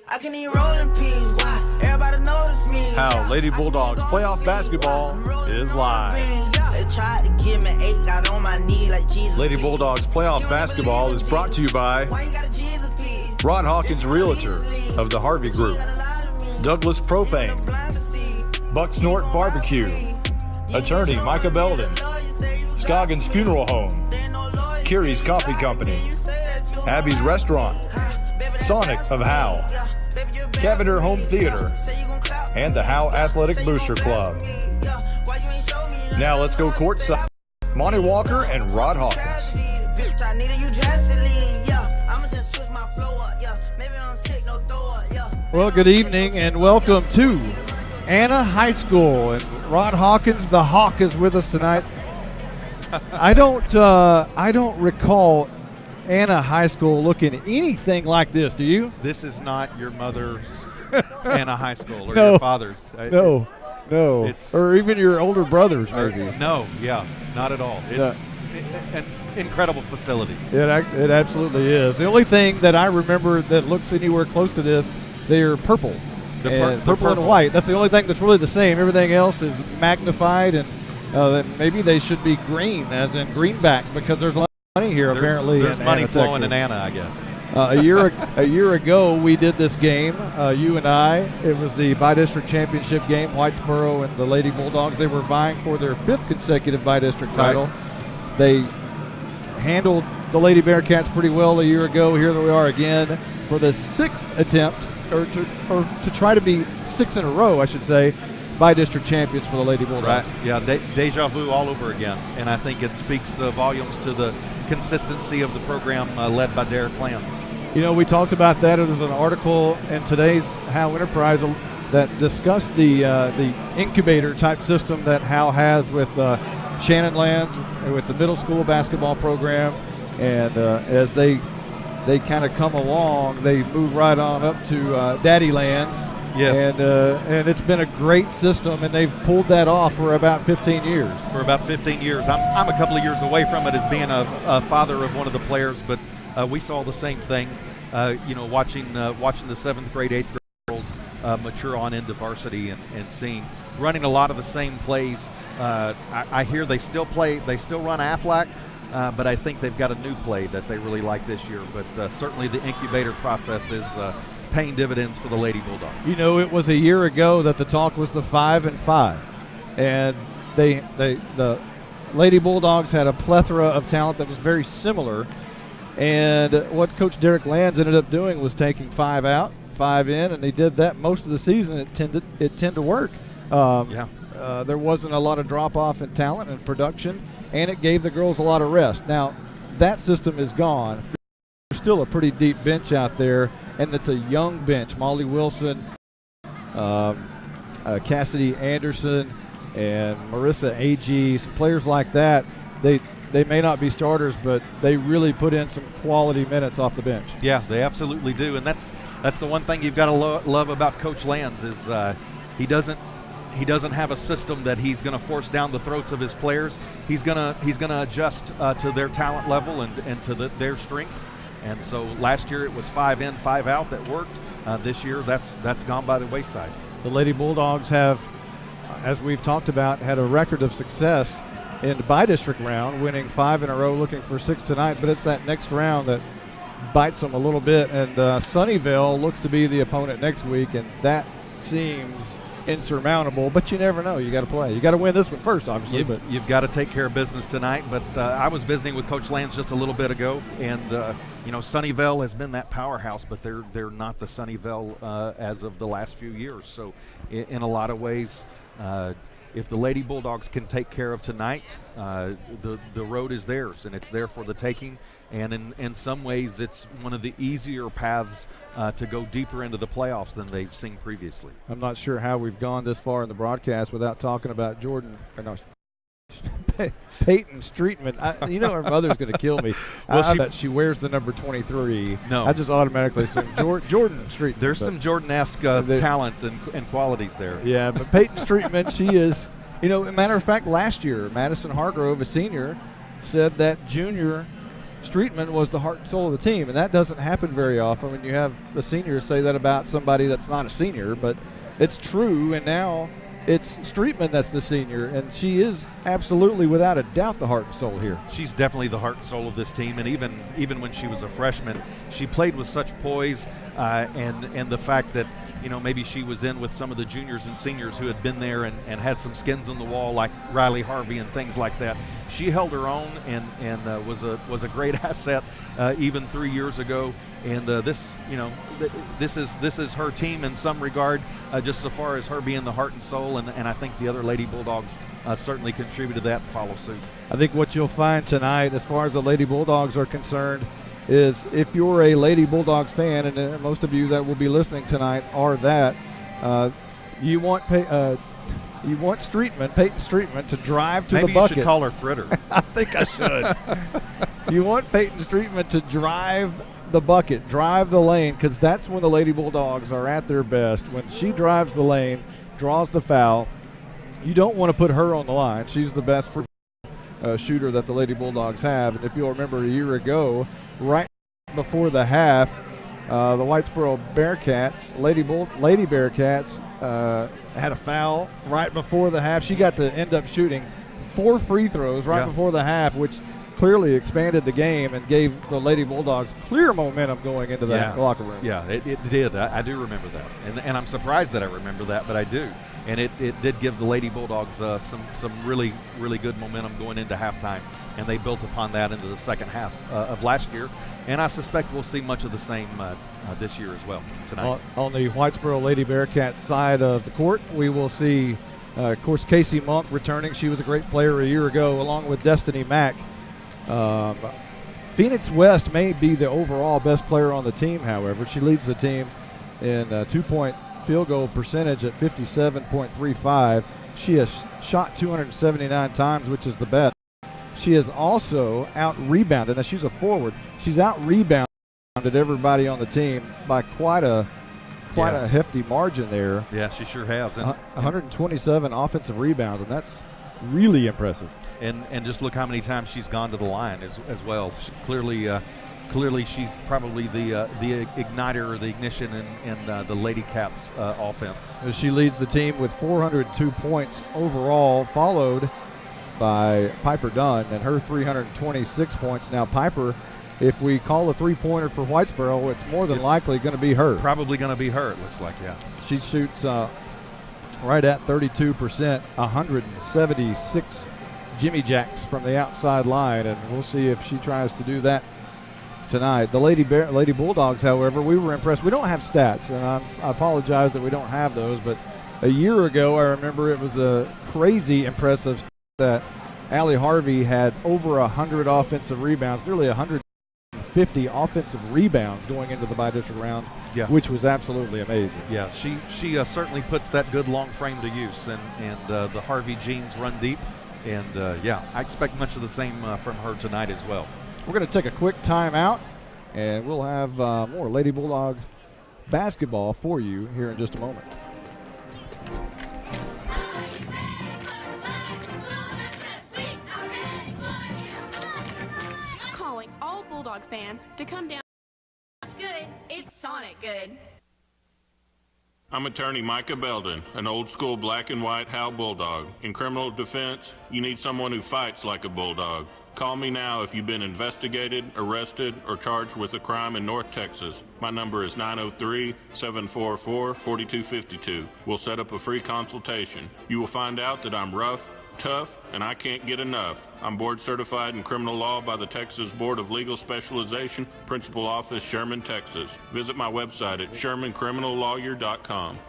I can eat rolling peas. Why? Everybody notice me. How Lady Bulldogs playoff basketball is live. Lady Bulldogs playoff basketball is brought to you by Rod Hawkins, Realtor of the Harvey Group, Douglas Propane, Buck Snort Barbecue, Attorney Micah Belden, Scoggins Funeral Home, Kiri's Coffee Company, Abby's Restaurant, Sonic of Howe, Cavender Home Theater, and the Howe Athletic Booster Club. Now let's go courtside. Monty Walker and Rod Hawkins. Well, good evening and welcome to Anna High School. And Rod Hawkins, the Hawk, is with us tonight. I don't recall Anna High School looking anything like this. Do you? This is not your mother's Anna High School or No. your father's. No. Or even your older brothers, maybe. No, yeah, not at all. It's an incredible facility. It absolutely is. The only thing that I remember that looks anywhere close to this, they're purple. Purple and white. That's the only thing that's really the same. Everything else is magnified, and maybe they should be green, as in greenback, because there's a lot of money here apparently. There's money Anna, flowing Texas. in Anna, I guess. A year ago, we did this game, you and I. It was the bi-district championship game, Whitesboro and the Lady Bulldogs. They were vying for their 5th consecutive bi-district title. Right. They handled the Lady Bearcats pretty well a year ago. Here we are again for the 6th attempt, or to try to be 6 in a row, I should say, bi-district champions for the Lady Bulldogs. Right. Yeah, deja vu all over again, and I think it speaks volumes to the consistency of the program led by Derek Lance. You know, we talked about that. It was an article in today's Howe Enterprise that discussed the incubator type system that Howe has with Shannon Lands, with the middle school basketball program, and as they kind of come along, they move right on up to Daddy Lands. Yes. And it's been a great system, and they've pulled that off for about 15 years. For about 15 years. I'm a couple of years away from it as being a father of one of the players, but we saw the same thing, watching the 7th grade, 8th grade girls mature on into varsity and running a lot of the same plays. I hear they still run Aflac, but I think they've got a new play that they really like this year. But certainly the incubator process is paying dividends for the Lady Bulldogs. You know, it was a year ago that the talk was the 5-5, and the Lady Bulldogs had a plethora of talent that was very similar. And what Coach Derek Lands ended up doing was taking 5 out, 5 in, and he did that most of the season. It tended to work. There wasn't a lot of drop-off in talent and production, and it gave the girls a lot of rest. Now, that system is gone. There's still a pretty deep bench out there, and it's a young bench. Molly Wilson, Cassidy Anderson, and Marissa Agee, some players like that. They may not be starters, but they really put in some quality minutes off the bench. Yeah, they absolutely do, and that's the one thing you've got to love about Coach Lands is he doesn't have a system that he's going to force down the throats of his players. He's gonna adjust to their talent level and to their strengths. And so last year it was 5 in, 5 out that worked. This year that's gone by the wayside. The Lady Bulldogs have, as we've talked about, had a record of success in the bi-district round, winning 5 in a row, looking for 6 tonight. But it's that next round that bites them a little bit. And Sunnyvale looks to be the opponent next week, and that seems insurmountable. But you never know. You got to play. You got to win this one first, obviously. You've got to take care of business tonight. But I was visiting with Coach Lands just a little bit ago, and Sunnyvale has been that powerhouse, but they're not the Sunnyvale as of the last few years. So in a lot of ways, if the Lady Bulldogs can take care of tonight, the road is theirs, and it's there for the taking. And in some ways, it's one of the easier paths to go deeper into the playoffs than they've seen previously. I'm not sure how we've gone this far in the broadcast without talking about Peyton Streetman. Her mother's going to kill me. Well, I bet she wears the number 23. No. I just automatically assume Jordan Streetman. There's some Jordan-esque talent and qualities there. Yeah, but Peyton Streetman, she is, a matter of fact, last year, Madison Hargrove, a senior, said that junior Streetman was the heart and soul of the team, and that doesn't happen very often when you have the seniors say that about somebody that's not a senior, but it's true, and now it's Streetman that's the senior, and she is absolutely, without a doubt, the heart and soul here. She's definitely the heart and soul of this team, and even when she was a freshman, she played with such poise, and the fact that, you know, maybe she was in with some of the juniors and seniors who had been there and had some skins on the wall, like Riley Harvey and things like that. She held her own and was a great asset even 3 years ago. And this is her team in some regard, just so far as her being the heart and soul. And I think the other Lady Bulldogs certainly contributed to that and follow suit. I think what you'll find tonight, as far as the Lady Bulldogs are concerned, is if you're a Lady Bulldogs fan, and most of you that will be listening tonight are that, you want Peyton Streetman to drive to Maybe the bucket. You should call her Fritter. I think I should. You want Peyton Streetman to drive the bucket, drive the lane, because that's when the Lady Bulldogs are at their best. When she drives the lane, draws the foul, you don't want to put her on the line. She's the best shooter that the Lady Bulldogs have. And if you'll remember a year ago, right before the half, the Whitesboro Bearcats, Lady Bearcats, had a foul right before the half. She got to end up shooting 4 free throws right before the half, which clearly expanded the game and gave the Lady Bulldogs clear momentum going into that locker room. Yeah, it did. I do remember that. And I'm surprised that I remember that, but I do. And it did give the Lady Bulldogs some really, really good momentum going into halftime. And they built upon that into the second half of last year. And I suspect we'll see much of the same this year as well tonight. On the Whitesboro Lady Bearcats side of the court, we will see, of course, Casey Monk returning. She was a great player a year ago, along with Destiny Mack. Phoenix West may be the overall best player on the team, however. She leads the team in two-point field goal percentage at 57.35. She has shot 279 times, which is the best. She has also out-rebounded. Now, she's a forward. She's out-rebounded everybody on the team by quite a hefty margin there. Yeah, she sure has. And 127 offensive rebounds, and that's really impressive. And just look how many times she's gone to the line as well. Clearly she's probably the igniter or the ignition in the Lady Cats offense. She leads the team with 402 points overall, followed by Piper Dunn and her 326 points. Now Piper, if we call a three-pointer for Whitesboro, it's more than likely going to be her. Probably going to be her, it looks like, yeah. She shoots right at 32%, 176 Jimmy Jacks from the outside line, and we'll see if she tries to do that tonight. The Lady Bulldogs, however, we were impressed. We don't have stats, and I apologize that we don't have those, but a year ago I remember it was a crazy impressive that Allie Harvey had over 100 offensive rebounds, nearly 150 offensive rebounds going into the bi-district round, which was absolutely amazing. Yeah, she certainly puts that good long frame to use, and the Harvey genes run deep. And, I expect much of the same from her tonight as well. We're going to take a quick timeout, and we'll have more Lady Bulldog basketball for you here in just a moment. Calling all Bulldog fans to come down. It's good. It's Sonic good. I'm attorney Micah Belden, an old-school black and white Howe Bulldog. In criminal defense, you need someone who fights like a bulldog. Call me now if you've been investigated, arrested, or charged with a crime in North Texas. My number is 903-744-4252. We'll set up a free consultation. You will find out that I'm rough, tough, and I can't get enough. I'm board certified in criminal law by the Texas Board of Legal Specialization, Principal Office, Sherman, Texas. Visit my website at shermancriminallawyer.com.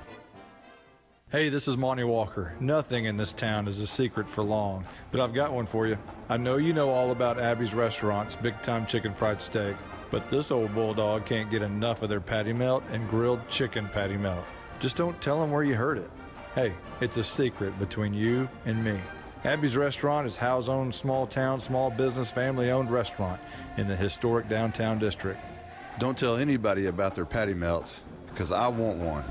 Hey, this is Monty Walker. Nothing in this town is a secret for long, but I've got one for you. I know you know all about Abby's Restaurant's Big Time Chicken Fried Steak, but this old bulldog can't get enough of their patty melt and grilled chicken patty melt. Just don't tell them where you heard it. Hey, it's a secret between you and me. Abby's Restaurant is Howe's own small town, small business, family-owned restaurant in the historic downtown district. Don't tell anybody about their patty melts, because I want one.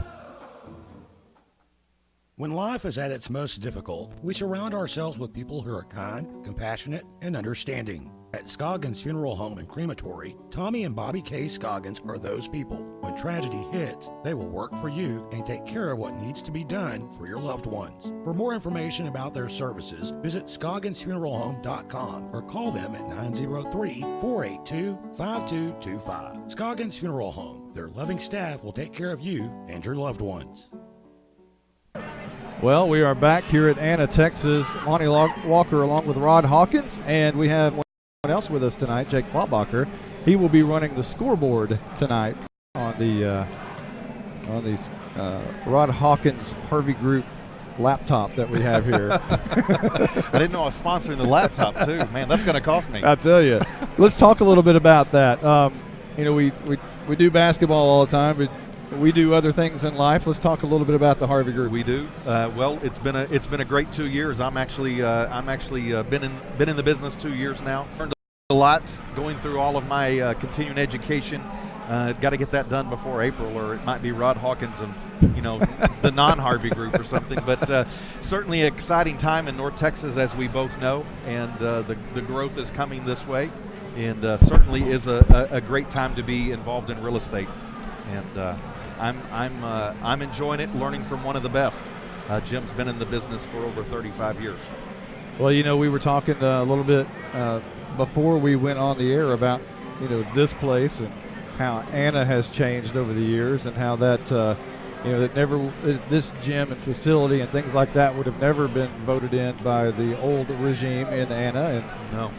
When life is at its most difficult, we surround ourselves with people who are kind, compassionate, and understanding. At Scoggins Funeral Home and Crematory, Tommy and Bobby K. Scoggins are those people. When tragedy hits, they will work for you and take care of what needs to be done for your loved ones. For more information about their services, visit ScogginsFuneralHome.com or call them at 903-482-5225. Scoggins Funeral Home. Their loving staff will take care of you and your loved ones. Well, we are back here at Anna, Texas. Monty Walker along with Rod Hawkins, and we have one else with us tonight, Jake Faubacher. He will be running the scoreboard tonight on the Rod Hawkins Harvey Group laptop that we have here. I didn't know I was sponsoring the laptop too. Man, that's going to cost me. I tell you. Let's talk a little bit about that. We do basketball all the time, but we do other things in life. Let's talk a little bit about the Harvey Group. We do. Well, it's been a great 2 years. I'm actually been in the business 2 years now. Learned a lot going through all of my continuing education. Got to get that done before April, or it might be Rod Hawkins of the non-Harvey Group or something. But certainly an exciting time in North Texas, as we both know, and the growth is coming this way, and certainly is a great time to be involved in real estate. And I'm enjoying it, learning from one of the best. Jim's been in the business for over 35 years. Well, we were talking a little bit before we went on the air about this place and how Anna has changed over the years, and how that this gym and facility and things like that would have never been voted in by the old regime in Anna,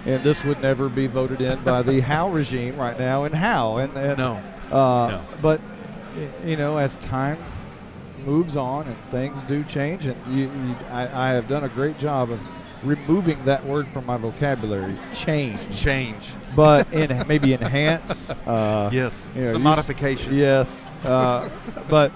and this would never be voted in by the Howe regime right now in Howe. No. But as time moves on and things do change, and I have done a great job of removing that word from my vocabulary. Change. But maybe enhance. Yes. Some modifications. Yes. But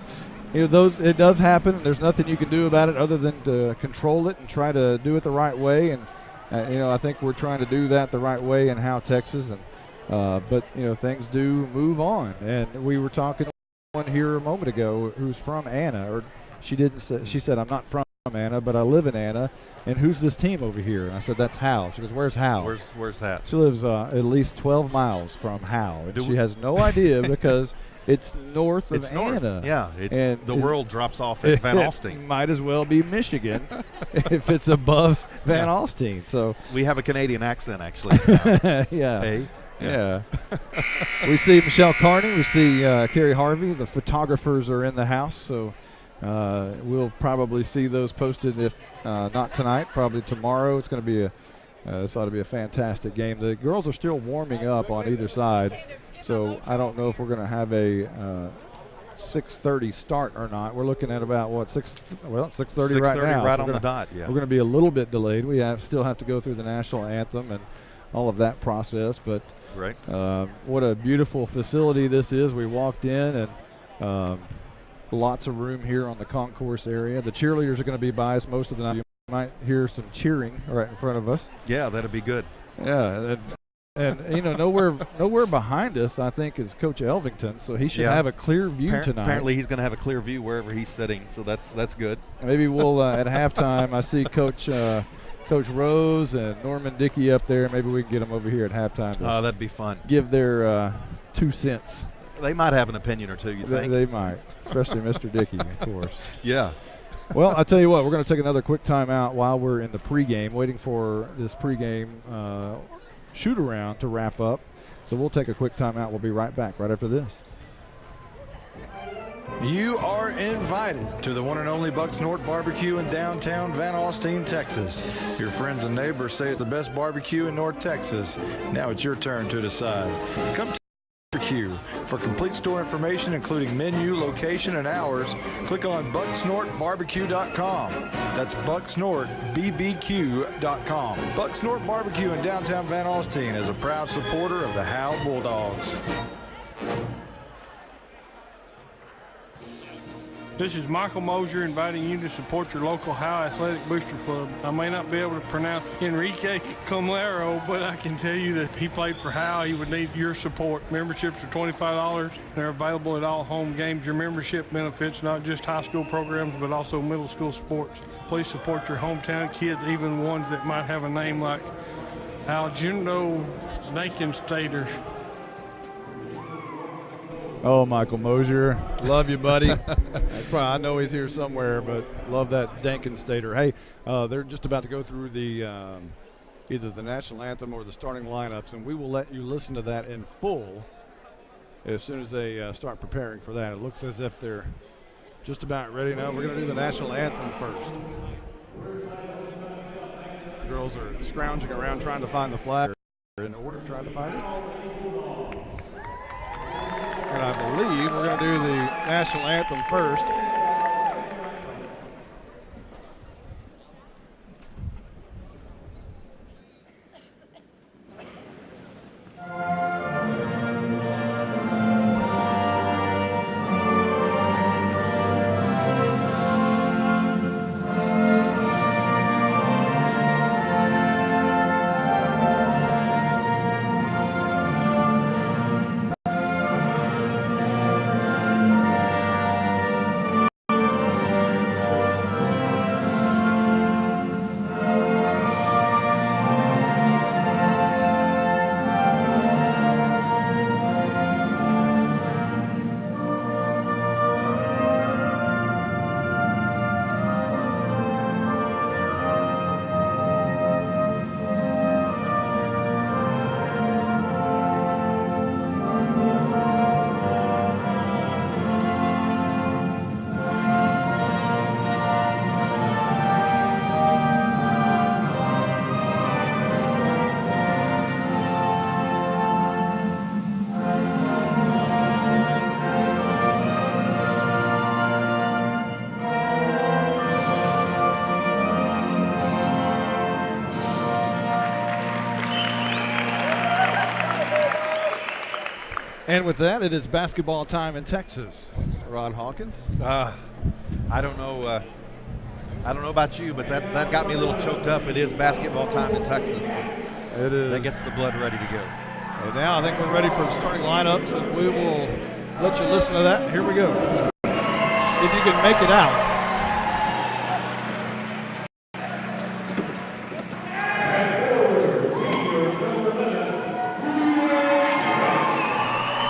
it does happen. There's nothing you can do about it other than to control it and try to do it the right way. And I think we're trying to do that the right way in Howe, Texas. And but things do move on. And we were talking to one here a moment ago who's from Anna, or she said, I'm not from Anna, but I live in Anna. And who's this team over here? And I said, that's Howe. She goes, where's Howe? Where's that? She lives at least 12 miles from Howe. And she has no idea because it's north of Anna. Yeah, and the world drops off at Van Alstyne. Might as well be Michigan if it's above Van Alstyne. So we have a Canadian accent, actually. Yeah. Hey. Yeah. We see Michelle Carney. We see Carrie Harvey. The photographers are in the house, so we'll probably see those posted, if not tonight, probably tomorrow. It's going to be this ought to be a fantastic game. The girls are still warming up on either side, so I don't know if we're going to have a 6:30 start or not. We're looking at about 6:30 right now. Right on the dot. Yeah. We're going to be a little bit delayed. We still have to go through the national anthem and all of that process, but right. What a beautiful facility this is. We walked in, and lots of room here on the concourse area. The cheerleaders are going to be by us most of the night. You might hear some cheering right in front of us. Yeah, that'd be good. Yeah, and nowhere behind us, I think, is Coach Elvington, so he should have a clear view tonight. Apparently he's going to have a clear view wherever he's sitting, so that's good. Maybe we'll at halftime. I see Coach Rose and Norman Dickey up there. Maybe we can get them over here at halftime. Oh, that'd be fun. Give their 2 cents. They might have an opinion or two, you think? They might, especially Mr. Dickey, of course. Yeah. Well, I'll tell you what, we're going to take another quick timeout while we're in the pregame, waiting for this pregame shoot-around to wrap up. So we'll take a quick timeout. We'll be right back right after this. You are invited to the one and only Bucks North Barbecue in downtown Van Alstyne, Texas. Your friends and neighbors say it's the best barbecue in North Texas. Now it's your turn to decide. Come to Barbecue. For complete store information, including menu, location, and hours, click on bucksnortbarbecue.com. That's bucksnortbbq.com. Bucks North Barbecue in downtown Van Alstyne is a proud supporter of the Howe Bulldogs. This is Michael Mosier inviting you to support your local Howe Athletic Booster Club. I may not be able to pronounce Enrique Camlero, but I can tell you that if he played for Howe, he would need your support. Memberships are $25. They're available at all home games. Your membership benefits not just high school programs, but also middle school sports. Please support your hometown kids, even ones that might have a name like Aljundo Dankenstater. Oh, Michael Mosier, love you, buddy. I know he's here somewhere, but love that Dankenstater. Hey, they're just about to go through the either the national anthem or the starting lineups, and we will let you listen to that in full as soon as they start preparing for that. It looks as if they're just about ready now. We're going to do the national anthem first. The girls are scrounging around trying to find the flag. In order, trying to find it. And I believe we're going to do the national anthem first. And with that, it is basketball time in Texas. Ron Hawkins. I don't know. I don't know about you, but that got me a little choked up. It is basketball time in Texas. It is. That gets the blood ready to go. And now I think we're ready for the starting lineups, and we will let you listen to that. Here we go. If you can make it out.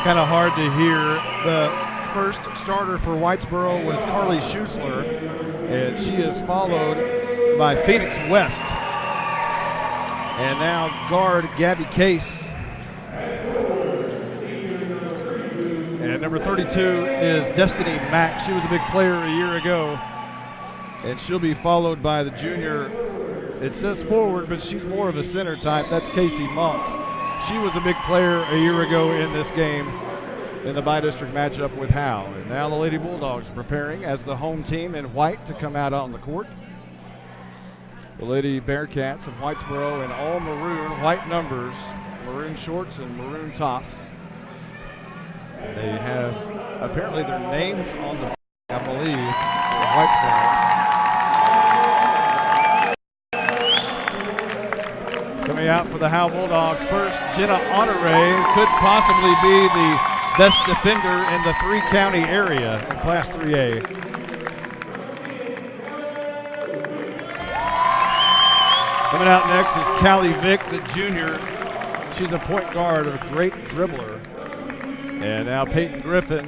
Kind of hard to hear. The first starter for Whitesboro was Carly Schusler, and she is followed by Phoenix West. And now guard Gabby Case. And number 32 is Destiny Mack. She was a big player a year ago, and she'll be followed by the junior. It says forward, but she's more of a center type. That's Casey Monk. She was a big player a year ago in this game in the bi-district matchup with Howe. And now the Lady Bulldogs preparing as the home team in white to come out on the court. The Lady Bearcats of Whitesboro in all maroon, white numbers, maroon shorts and maroon tops. And they have apparently their names on the, I believe, for Whitesboro. Coming out for the Howe Bulldogs first, Jenna Honore could possibly be the best defender in the three-county area in Class 3A. Coming out next is Callie Vick, the junior. She's a point guard, a great dribbler. And now Peyton Griffin.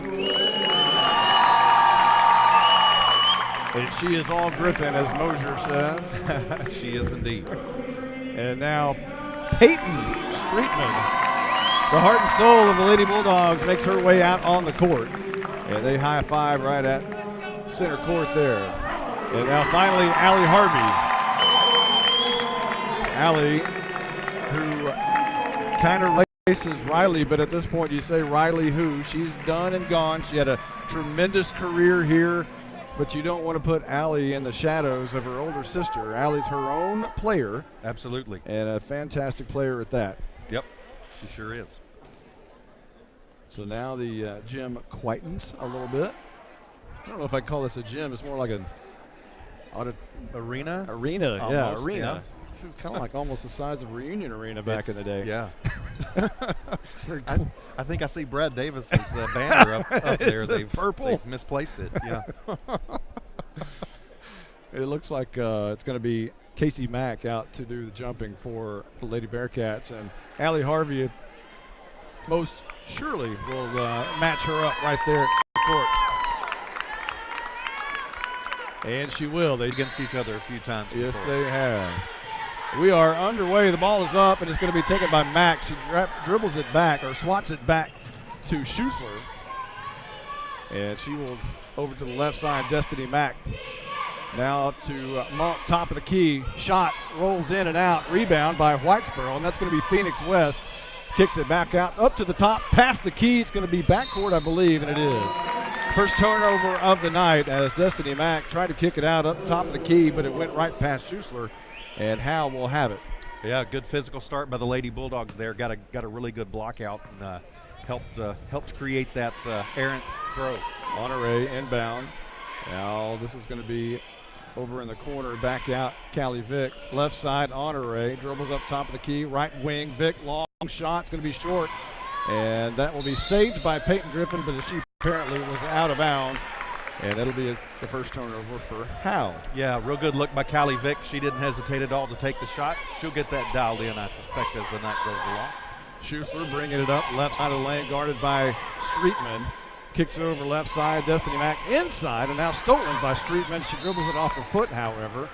And she is all Griffin, as Mosier says. She is indeed. And now Peyton Streetman, the heart and soul of the Lady Bulldogs, makes her way out on the court. And they high five right at center court there. And now finally Allie Harvey. Allie, who kind of races Riley, but at this point you say Riley who? She's done and gone. She had a tremendous career here, but you don't want to put Allie in the shadows of her older sister. Allie's her own player. Absolutely. And a fantastic player at that. Yep, she sure is. So now the gym quietens a little bit. I don't know if I'd call this a gym. It's more like an arena. Arena, Almost, yeah, arena. yeah. This is kind of like almost the size of Reunion Arena back in the day. Yeah. Very cool. I think I see Brad Davis's banner up there. They've purple. They've misplaced it. Yeah. It looks like it's going to be Casey Mack out to do the jumping for the Lady Bearcats, and Allie Harvey most surely will match her up right there at court. And she will. They against each other a few times. Yes, before. they have. We are underway. The ball is up, and it's going to be taken by Mack. She dribbles it back, or swats it back to Schuessler. And she will over to the left side, Destiny Mack. Now up to Monk, top of the key. Shot rolls in and out. Rebound by Whitesboro, and that's going to be Phoenix West. Kicks it back out, up to the top, past the key. It's going to be backcourt, I believe, and it is. First turnover of the night as Destiny Mack tried to kick it out up top of the key, but it went right past Schuessler, and Howe will have it. Yeah, good physical start by the Lady Bulldogs there. Got a really good block out and helped create that errant throw. Honore inbound. Now this is going to be over in the corner, back out, Callie Vick. Left side, Honore dribbles up top of the key. Right wing, Vick, long shot. It's going to be short. And that will be saved by Peyton Griffin, but she apparently was out of bounds. And it'll be the first turnover for Howe. Yeah, real good look by Callie Vick. She didn't hesitate at all to take the shot. She'll get that dialed in, I suspect, as the night goes along. Schuessler bringing it up, left side of the lane, guarded by Streetman. Kicks it over left side, Destiny Mack inside, and now stolen by Streetman. She dribbles it off her foot, however,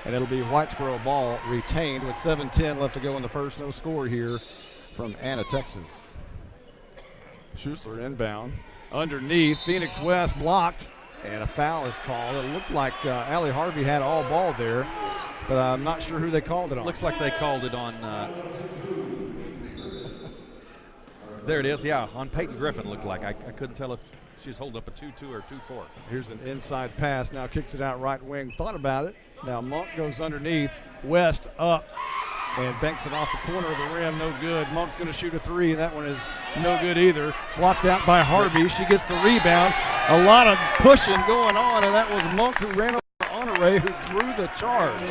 and it'll be Whitesboro ball retained with 7:10 left to go in the first. No score here from Anna, Texas. Schuessler inbound. Underneath, Phoenix West blocked, and a foul is called. It looked like Allie Harvey had all ball there, but I'm not sure who they called it on. Looks like they called it on there it is, yeah, on Peyton Griffin looked like. I couldn't tell if she's holding up a 2-2 or 2-4. Here's an inside pass, now kicks it out right wing. Thought about it. Now Monk goes underneath, West up, and banks it off the corner of the rim, no good. Monk's going to shoot a three, and that one is no good either. Blocked out by Harvey, she gets the rebound. A lot of pushing going on, and that was Monk who ran over Honore, who drew the charge.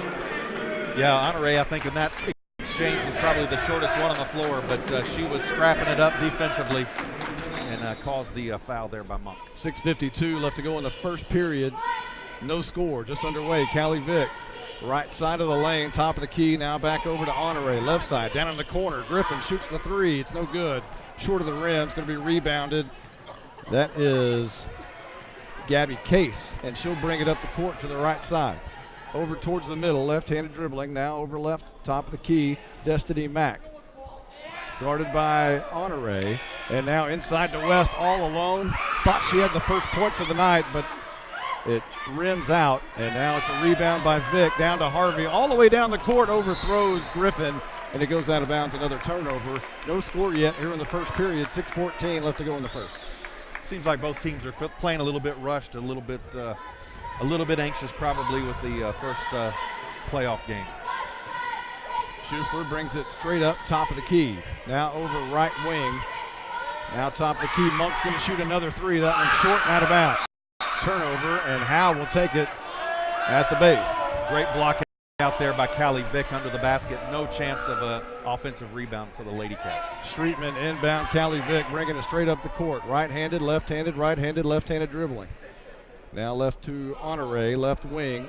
Yeah, Honore, I think in that exchange was probably the shortest one on the floor, but she was scrapping it up defensively and caused the foul there by Monk. 6:52 left to go in the first period. No score, just underway. Callie Vick, right side of the lane, top of the key, now back over to Honore. Left side, down in the corner. Griffin shoots the three. It's no good. Short of the rim. It's going to be rebounded. That is Gabby Case, and she'll bring it up the court to the right side. Over towards the middle, left-handed dribbling, now over left, top of the key, Destiny Mack. Guarded by Honore, and now inside to West all alone. Thought she had the first points of the night, but it rims out, and now it's a rebound by Vick, down to Harvey, all the way down the court, overthrows Griffin, and it goes out of bounds, another turnover. No score yet here in the first period, 6:14 left to go in the first. Seems like both teams are playing a little bit rushed, a little bit anxious probably with the first playoff game. Schuessler brings it straight up top of the key. Now over right wing. Now top of the key. Monk's going to shoot another three. That one's short and out of bounds. Turnover, and Howe will take it at the base. Great block out there by Callie Vick under the basket. No chance of an offensive rebound for the Lady Cats. Streetman inbound. Callie Vick bringing it straight up the court. Right-handed, left-handed, right-handed, left-handed dribbling. Now left to Honore, left wing.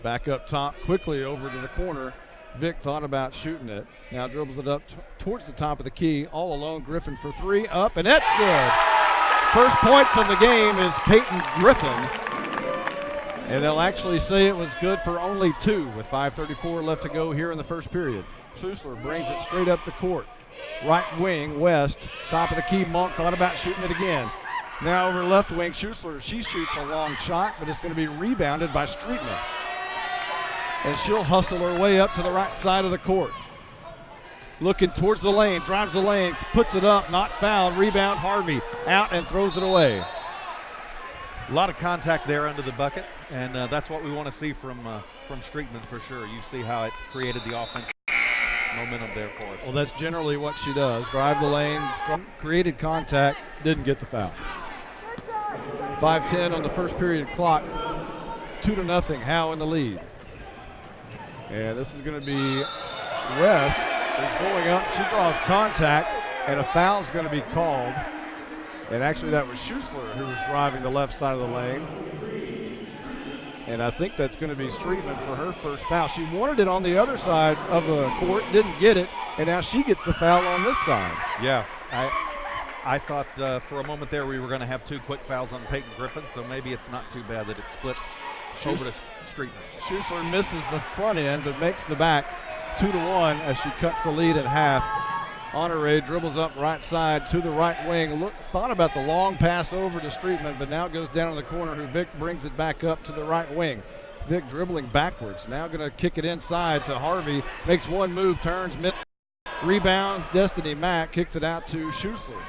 Back up top, quickly over to the corner. Vick thought about shooting it. Now dribbles it up towards the top of the key. All alone, Griffin for three, up, and that's good. First points of the game is Peyton Griffin. And they'll actually say it was good for only two with 5:34 left to go here in the first period. Schuessler brings it straight up the court. Right wing, West, top of the key. Monk thought about shooting it again. Now over left wing, Schuessler, she shoots a long shot, but it's going to be rebounded by Streetman. And she'll hustle her way up to the right side of the court. Looking towards the lane, drives the lane, puts it up, not fouled. Rebound, Harvey out and throws it away. A lot of contact there under the bucket, and that's what we want to see from Streetman for sure. You see how it created the offense momentum there for us. Well, that's generally what she does. Drive the lane, created contact, didn't get the foul. 5:10 on the first period clock. 2-0, Howe in the lead. And this is going to be West. Is going up. She draws contact, and a foul is going to be called. And actually, that was Schussler who was driving the left side of the lane. And I think that's going to be Streetman for her first foul. She wanted it on the other side of the court, didn't get it, and now she gets the foul on this side. Yeah, I thought for a moment there we were going to have 2 quick fouls on Peyton Griffin, so maybe it's not too bad that it's split over to Streetman. Schussler misses the front end, but makes the back 2-1 as she cuts the lead at half. Honore dribbles up right side to the right wing. Thought about the long pass over to Streetman, but now goes down in the corner. Vic brings it back up to the right wing. Vic dribbling backwards. Now going to kick it inside to Harvey. Makes one move, turns, rebound. Destiny Mack kicks it out to Schussler.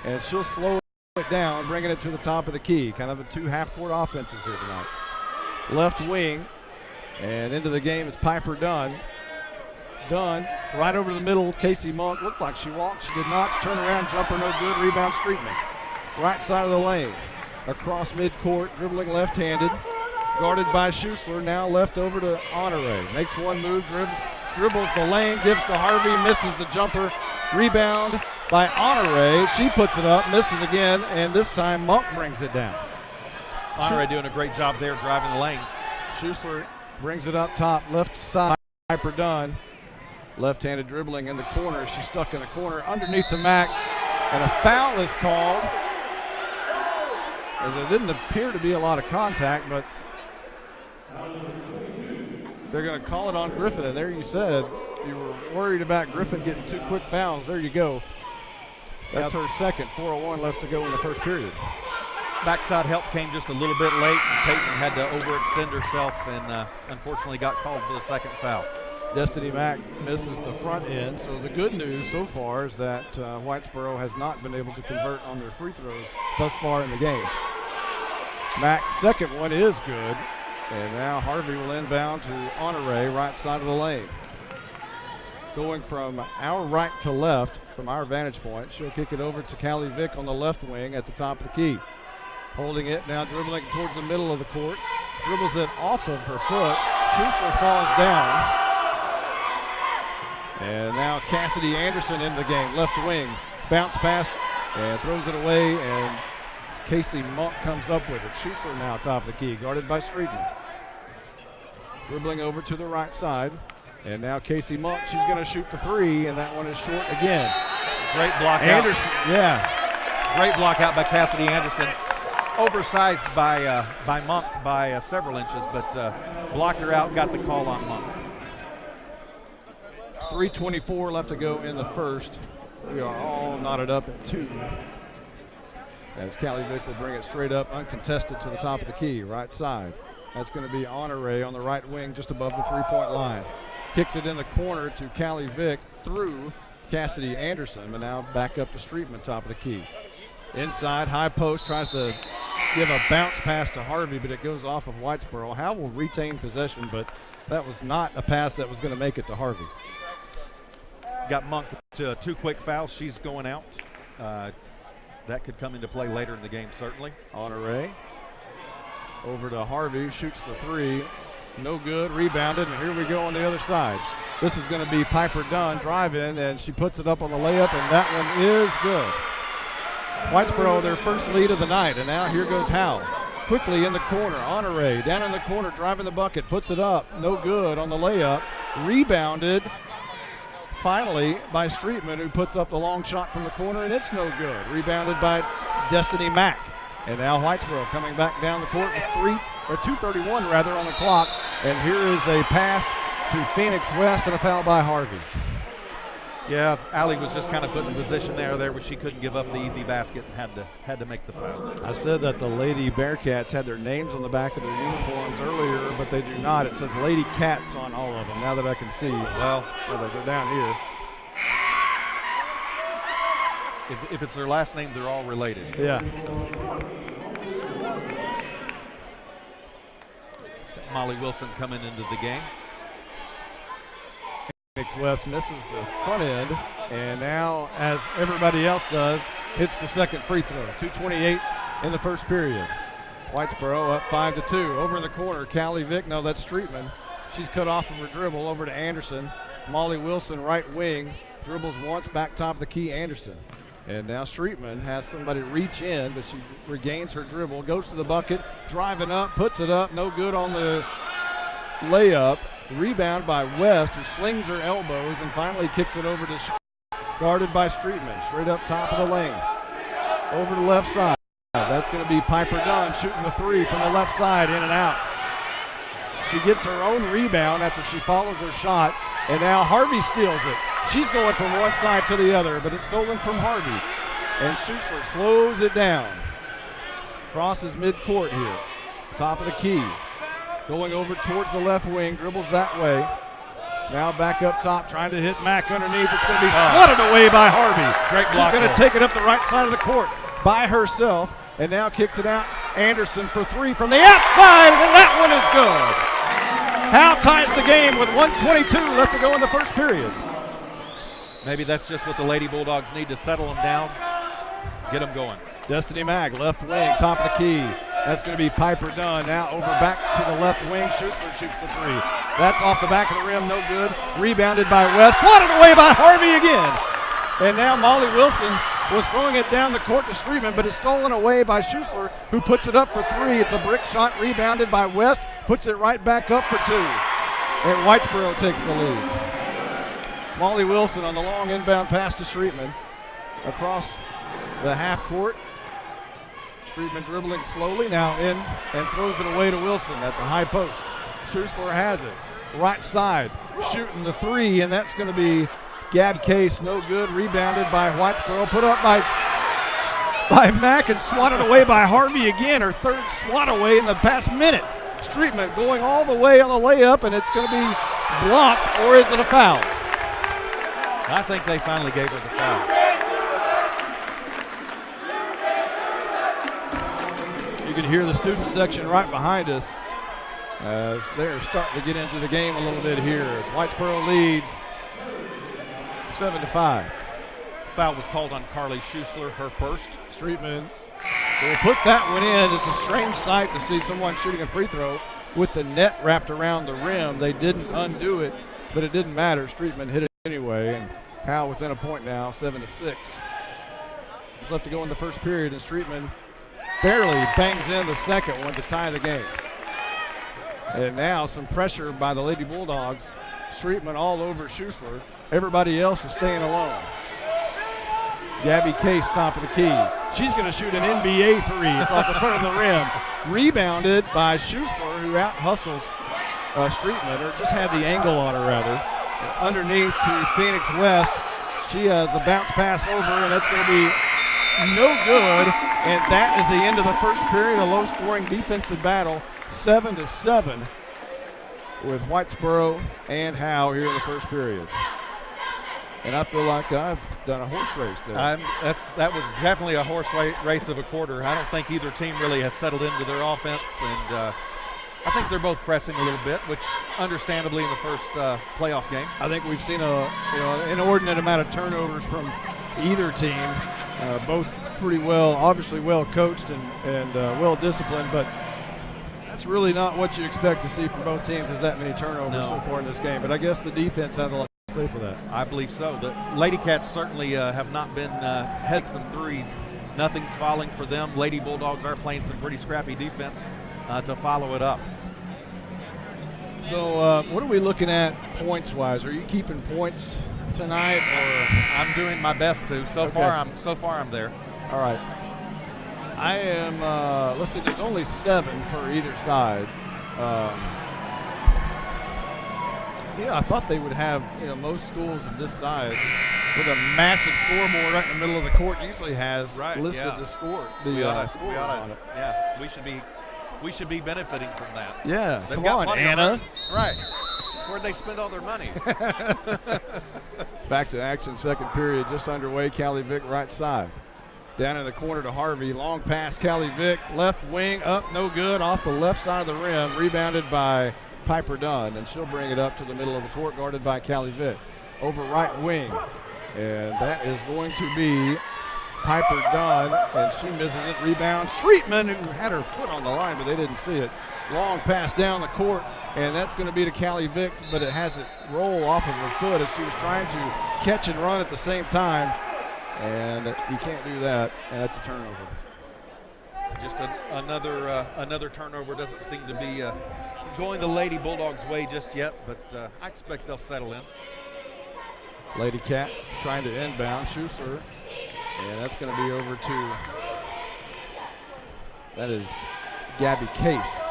And she'll slow it down, bringing it to the top of the key. Kind of a 2 half-court offenses here tonight. Left wing, and into the game is Piper Dunn. Dunn, right over the middle, Casey Monk. Looked like she walked. She did not. Turn around, jumper, no good. Rebound, Streetman. Right side of the lane. Across midcourt, dribbling left-handed. Guarded by Schussler, now left over to Honore. Makes one move, dribbles the lane, gives to Harvey, misses the jumper. Rebound by Honore. She puts it up, misses again, and this time Monk brings it down. Honore doing a great job there driving the lane. Schussler brings it up top, left side. Piper Dunn. Left-handed dribbling in the corner. She's stuck in the corner underneath the Mac, and a foul is called. As there didn't appear to be a lot of contact, but they're going to call it on Griffin. And there you said you were worried about Griffin getting 2 quick fouls. There you go. That's her second. 4:01 left to go in the first period. Backside help came just a little bit late, and Peyton had to overextend herself and unfortunately got called for the second foul. Destiny Mack misses the front end, so the good news so far is that Whitesboro has not been able to convert on their free throws thus far in the game. Mack's second one is good, and now Harvey will inbound to Honore, right side of the lane. Going from our right to left, from our vantage point, she'll kick it over to Callie Vick on the left wing at the top of the key. Holding it, now dribbling towards the middle of the court, dribbles it off of her foot. Schussler falls down. And now Cassidy Anderson in the game, left wing, bounce pass, and throws it away, and Casey Monk comes up with it. Schussler now top of the key, guarded by Streetman. Dribbling over to the right side, and now Casey Monk, she's going to shoot the 3, and that one is short again. Great block Anderson, out. yeah. Great block out by Cassidy Anderson. Oversized by Monk by several inches, but blocked her out, got the call on Monk. 3:24 left to go in the first. We are all knotted up at 2. As Callie Vick will bring it straight up, uncontested to the top of the key, right side. That's going to be Honore on the right wing, just above the 3-point line. Kicks it in the corner to Callie Vick through Cassidy Anderson, but now back up to Streetman, top of the key. Inside, high post, tries to give a bounce pass to Harvey, but it goes off of Whitesboro. Howe will retain possession, but that was not a pass that was going to make it to Harvey. Got Monk to 2 quick fouls. She's going out. That could come into play later in the game, certainly. Honore over to Harvey, shoots the 3. No good, rebounded, and here we go on the other side. This is going to be Piper Dunn driving, and she puts it up on the layup, and that one is good. Whitesboro, their first lead of the night, and now here goes Howe. Quickly in the corner, Honore down in the corner, driving the bucket, puts it up, no good on the layup. Rebounded finally by Streetman, who puts up the long shot from the corner, and it's no good. Rebounded by Destiny Mack. And now Whitesboro coming back down the court with 2:31 rather on the clock. And here is a pass to Phoenix West and a foul by Harvey. Yeah, Allie was just kind of put in position there where she couldn't give up the easy basket and had to make the foul. I said that the Lady Bearcats had their names on the back of their uniforms earlier, but they do not. It says Lady Cats on all of them, now that I can see. Well, they're down here. If it's their last name, they're all related. Yeah. Molly Wilson coming into the game. Phoenix West misses the front end, and now, as everybody else does, hits the second free throw. 2:28 in the first period. Whitesboro up 5-2. Over in the corner, Callie Vick. No, that's Streetman. She's cut off of her dribble over to Anderson. Molly Wilson, right wing, dribbles once, back top of the key, Anderson. And now Streetman has somebody reach in, but she regains her dribble, goes to the bucket, driving up, puts it up, no good on the layup. Rebound by West, who slings her elbows and finally kicks it over to guarded by Streetman, straight up top of the lane. Over the left side. That's going to be Piper Dunn shooting the three from the left side, in and out. She gets her own rebound after she follows her shot, and now Harvey steals it. She's going from one side to the other, but it's stolen from Harvey. And Schuessler slows it down. Crosses midcourt here. Top of the key. Going over towards the left wing, dribbles that way. Now back up top, trying to hit Mack underneath. It's going to be swatted away by Harvey. Great block. She's going to take it up the right side of the court by herself, and now kicks it out. Anderson for three from the outside, and that one is good. Howe ties the game with 1:22 left to go in the first period. Maybe that's just what the Lady Bulldogs need to settle them down, get them going. Destiny Mack, left wing, top of the key. That's going to be Piper Dunn. Now over back to the left wing. Schuessler shoots the three. That's off the back of the rim, no good. Rebounded by West. Swatted away by Harvey again. And now Molly Wilson was throwing it down the court to Streetman, but it's stolen away by Schuessler, who puts it up for three. It's a brick shot, rebounded by West, puts it right back up for two. And Whitesboro takes the lead. Molly Wilson on the long inbound pass to Streetman. Across the half court. Streetman dribbling slowly, now in and throws it away to Wilson at the high post. Schuessler has it. Right side, shooting the three, and that's going to be Gab Case, no good. Rebounded by Whitesboro, put up by Mack and swatted away by Harvey again. Her third swat away in the past minute. Streetman going all the way on the layup, and it's going to be blocked, or is it a foul? I think they finally gave her the foul. You can hear the student section right behind us as they're starting to get into the game a little bit here. As Whitesboro leads 7-5. Foul was called on Carly Schuessler, her first. Streetman will put that one in. It's a strange sight to see someone shooting a free throw with the net wrapped around the rim. They didn't undo it, but it didn't matter. Streetman hit it anyway, and Howe within a point now, 7-6. It's left to go in the first period, and Streetman barely bangs in the second one to tie the game. And now some pressure by the Lady Bulldogs. Streetman all over Schuessler. Everybody else is staying alone. Gabby Case, top of the key. She's going to shoot an NBA three. It's off the front of the rim. Rebounded by Schuessler, who out-hustles Streetman, or just had the angle on her, rather. Underneath to Phoenix West. She has a bounce pass over, and that's going to be no good. And that is the end of the first period, a low-scoring defensive battle, 7-7, with Whitesboro and Howe here in the first period. And I feel like I've done a horse race there. That was definitely a horse race of a quarter. I don't think either team really has settled into their offense, and I think they're both pressing a little bit, which understandably in the first playoff game. I think we've seen an inordinate amount of turnovers from either team. Both pretty well, obviously well coached and well disciplined, but that's really not what you expect to see from both teams, is that many turnovers so far in this game. But I guess the defense has a lot to say for that. I believe so. The Lady Cats certainly have not been had some threes. Nothing's falling for them. Lady Bulldogs are playing some pretty scrappy defense to follow it up. So what are we looking at points-wise? Are you keeping points tonight, or? I'm doing my best to. So far I'm there. All right. I am. Let's see. There's only 7 for either side. I thought they would have. Most schools of this size with a massive scoreboard right in the middle of the court usually has listed the score. The scores on it. Yeah, we should be benefiting from that. Yeah, come on, Anna. Right. Where'd they spend all their money? Back to action, second period, just underway. Callie Vick, right side. Down in the corner to Harvey. Long pass, Callie Vick, left wing, up, no good, off the left side of the rim. Rebounded by Piper Dunn, and she'll bring it up to the middle of the court, guarded by Callie Vick. Over right wing, and that is going to be Piper Dunn, and she misses it. Rebound, Streetman, who had her foot on the line, but they didn't see it. Long pass down the court, and that's going to be to Callie Vick, but it has it roll off of her foot as she was trying to catch and run at the same time, and you can't do that, and that's a turnover. Just another turnover. Doesn't seem to be going the Lady Bulldogs' way just yet, but I expect they'll settle in. Lady Cats trying to inbound. Schussler, and that's going to be over to, that is Gabby Case,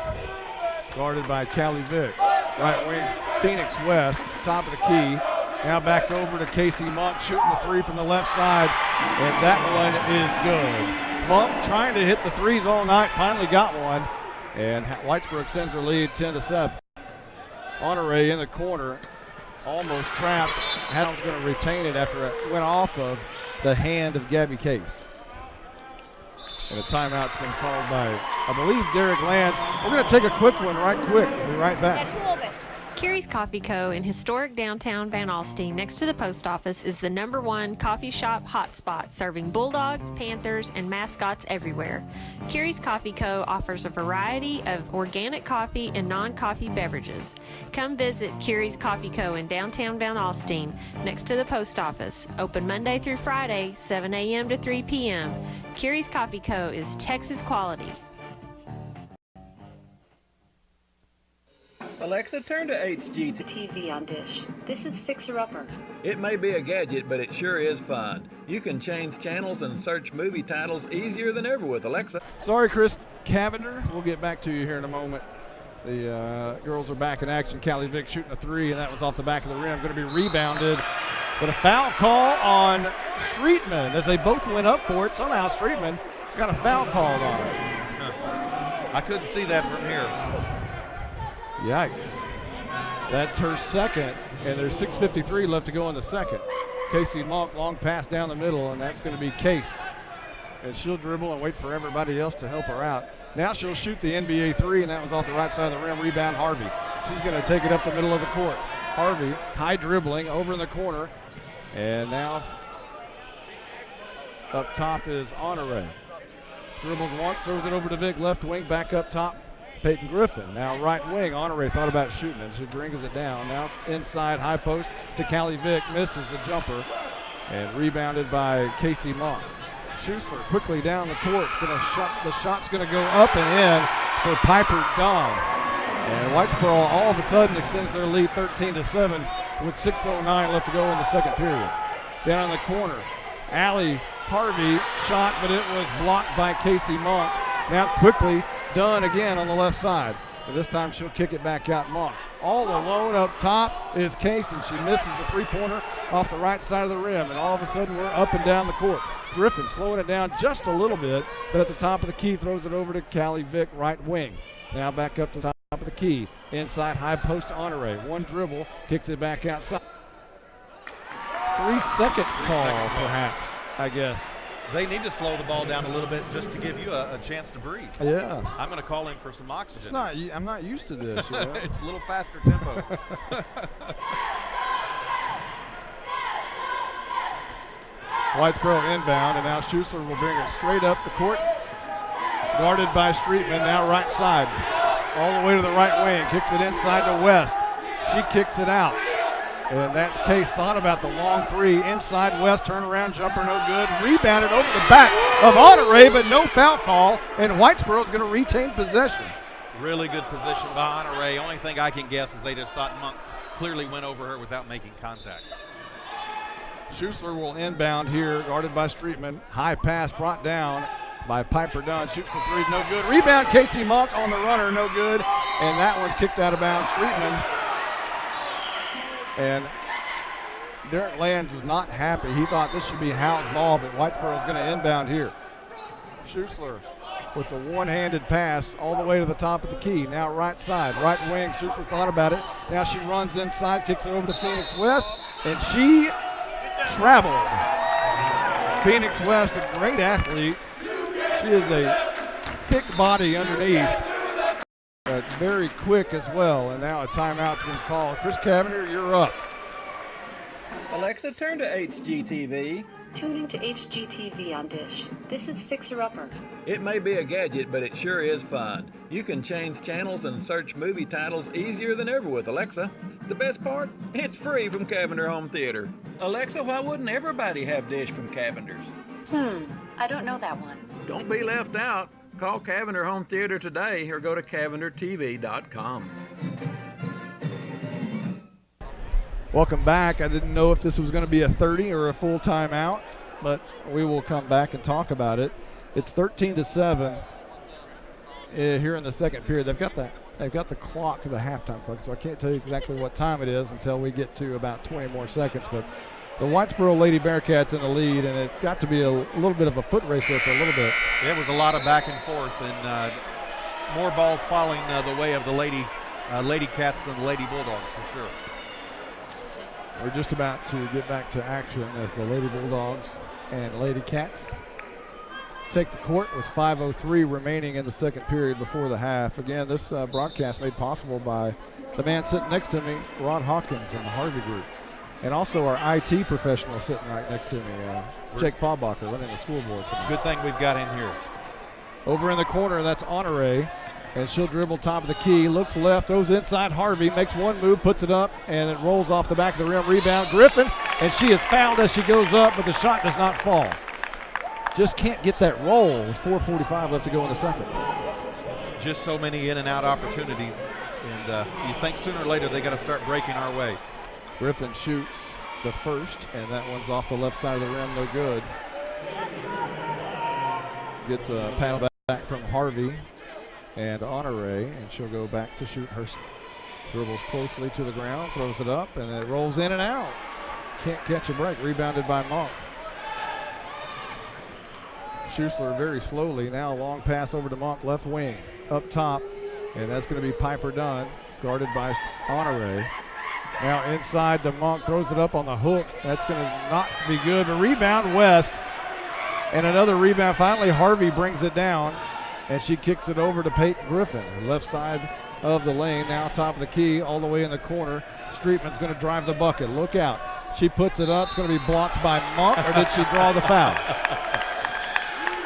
guarded by Callie Vick. Right wing, Phoenix West, top of the key. Now back over to Casey Monk, shooting the three from the left side, and that one is good. Monk trying to hit the threes all night, finally got one, and Whitesboro extends their lead 10-7. Honore in the corner, almost trapped. Haddon's going to retain it after it went off of the hand of Gabby Case. And a timeout's been called by, I believe, Derek Lands. We're going to take a quick one right quick. We'll be right back. Just a little bit. Carrie's Coffee Co. in historic downtown Van Alstyne next to the post office is the #1 coffee shop hotspot serving Bulldogs, Panthers, and mascots everywhere. Carrie's Coffee Co. offers a variety of organic coffee and non-coffee beverages. Come visit Carrie's Coffee Co. in downtown Van Alstyne next to the post office. Open Monday through Friday, 7 a.m. to 3 p.m. Carrie's Coffee Co. is Texas quality. Alexa, turn to HG. TV on Dish. This is Fixer Upper. It may be a gadget, but it sure is fun. You can change channels and search movie titles easier than ever with Alexa. Sorry, Chris Cavender. We'll get back to you here in a moment. The girls are back in action. Callie Vick shooting a three, and that was off the back of the rim. Going to be rebounded. But a foul call on Streetman as they both went up for it. Somehow Streetman got a foul called on it. I couldn't see that from here. Yikes. That's her second, and there's 6:53 left to go in the second. Casey Monk, long pass down the middle, and that's going to be Case. And she'll dribble and wait for everybody else to help her out. Now she'll shoot the NBA three, and that was off the right side of the rim. Rebound, Harvey. She's going to take it up the middle of the court. Harvey, high dribbling, over in the corner. And now up top is Honore. Dribbles once, throws it over to Vick, left wing, back up top. Peyton Griffin, now right wing. Honore thought about shooting it. She brings it down. Now inside high post to Callie Vick. Misses the jumper. And rebounded by Casey Monk. Schussler quickly down the court. The shot's going to go up and in for Piper Dunn. And Whitesboro all of a sudden extends their lead 13-7 with 6:09 left to go in the second period. Down in the corner, Allie Harvey shot, but it was blocked by Casey Monk. Now quickly, Dunn again on the left side. But this time she'll kick it back out Monk. All alone up top is Case, and she misses the three-pointer off the right side of the rim. And all of a sudden we're up and down the court. Griffin slowing it down just a little bit, but at the top of the key throws it over to Callie Vick, right wing. Now back up to the top of the key. Inside high post to Honore. One dribble, kicks it back outside. 3-second call, perhaps, I guess. They need to slow the ball down a little bit just to give you a chance to breathe. Yeah. I'm going to call in for some oxygen. It's not. I'm not used to this. You know? It's a little faster tempo. Whitesboro inbound, and now Schussler will bring it straight up the court. Guarded by Streetman, now right side. All the way to the right wing. Kicks it inside to West. She kicks it out. And that's Case. Thought about the long three. Inside West, turnaround jumper, no good. Rebounded over the back of Honore, but no foul call. And Whitesboro's going to retain possession. Really good position by Honore. Only thing I can guess is they just thought Monk clearly went over her without making contact. Schussler will inbound here, guarded by Streetman. High pass brought down by Piper Dunn. Shoots the three, no good. Rebound, Casey Monk on the runner, no good. And that one's kicked out of bounds. Streetman. And Derek Lands is not happy. He thought this should be Howe's ball, but Whitesboro's going to inbound here. Schussler with the one-handed pass all the way to the top of the key. Now right side, right wing. Schussler thought about it. Now she runs inside, kicks it over to Phoenix West, and she traveled. Phoenix West, a great athlete. She is a thick body underneath, but very quick as well. And now a timeout's been called. Chris Cavender, you're up. Alexa, turn to HGTV. Tuning to HGTV on Dish. This is Fixer Upper. It may be a gadget, but it sure is fun. You can change channels and search movie titles easier than ever with Alexa. The best part? It's free from Cavender Home Theater. Alexa, why wouldn't everybody have Dish from Cavender's? I don't know that one. Don't be left out. Call Cavender Home Theater today or go to CavenderTV.com. Welcome back. I didn't know if this was going to be a 30 or a full timeout, but we will come back and talk about it. It's 13-7 here in the second period. They've got the clock, the halftime clock, so I can't tell you exactly what time it is until we get to about 20 more seconds. But the Whitesboro Lady Bearcats in the lead, and it got to be a little bit of a foot race there for a little bit. It was a lot of back and forth, and more balls falling the way of the Lady Cats than the Lady Bulldogs for sure. We're just about to get back to action as the Lady Bulldogs and Lady Cats take the court with 5:03 remaining in the second period before the half. Again, this broadcast made possible by the man sitting next to me, Ron Hawkins in the Harvey Group, and also our IT professional sitting right next to me, Jake Faubacher, running the school board tonight. Good thing we've got in here. Over in the corner, that's Honore, and she'll dribble top of the key, looks left, throws inside Harvey, makes one move, puts it up, and it rolls off the back of the rim. Rebound, Griffin, and she is fouled as she goes up, but the shot does not fall. Just can't get that roll with 4:45 left to go in the second. Just so many in and out opportunities, and you think sooner or later they got to start breaking our way. Griffin shoots the first, and that one's off the left side of the rim, no good. Gets a paddle back from Harvey and Honore, and she'll go back to shoot her. Dribbles closely to the ground, throws it up, and it rolls in and out. Can't catch a break, rebounded by Monk. Schussler very slowly, now long pass over to Monk, left wing, up top, and that's going to be Piper Dunn, guarded by Honore. Now inside to Monk, throws it up on the hook. That's going to not be good. A rebound, West, and another rebound. Finally, Harvey brings it down, and she kicks it over to Peyton Griffin, left side of the lane, now top of the key, all the way in the corner. Streetman's going to drive the bucket. Look out. She puts it up. It's going to be blocked by Monk, or did she draw the foul?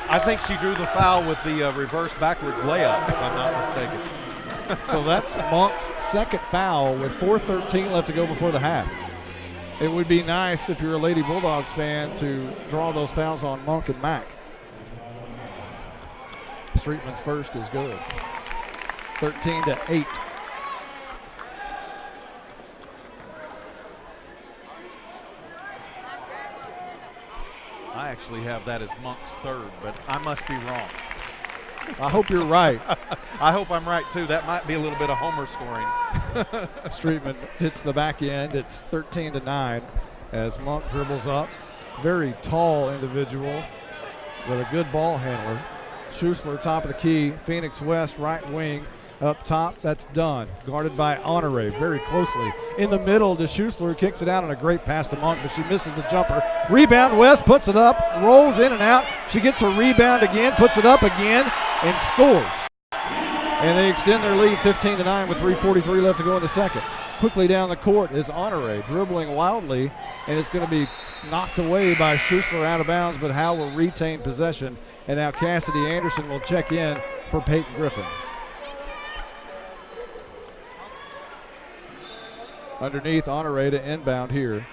I think she drew the foul with the reverse backwards layup, if I'm not mistaken. So that's Monk's second foul with 4:13 left to go before the half. It would be nice if you're a Lady Bulldogs fan to draw those fouls on Monk and Mack. Streetman's first is good. 13-8. I actually have that as Monk's third, but I must be wrong. I hope you're right. I hope I'm right too. That might be a little bit of homer scoring. Streetman hits the back end. It's 13-9 as Monk dribbles up. Very tall individual with a good ball handler. Schussler top of the key. Phoenix West right wing up top. That's Dunn, guarded by Honore very closely. In the middle to Schussler, kicks it out on a great pass to Monk, but she misses the jumper. Rebound, West puts it up, rolls in and out. She gets a rebound again, puts it up again, and scores. And they extend their lead 15-9 with 3:43 left to go in the second. Quickly down the court is Honore, dribbling wildly, and it's going to be knocked away by Schussler out of bounds, but Howe will retain possession. And now Cassidy Anderson will check in for Peyton Griffin. Underneath, Honore to inbound here.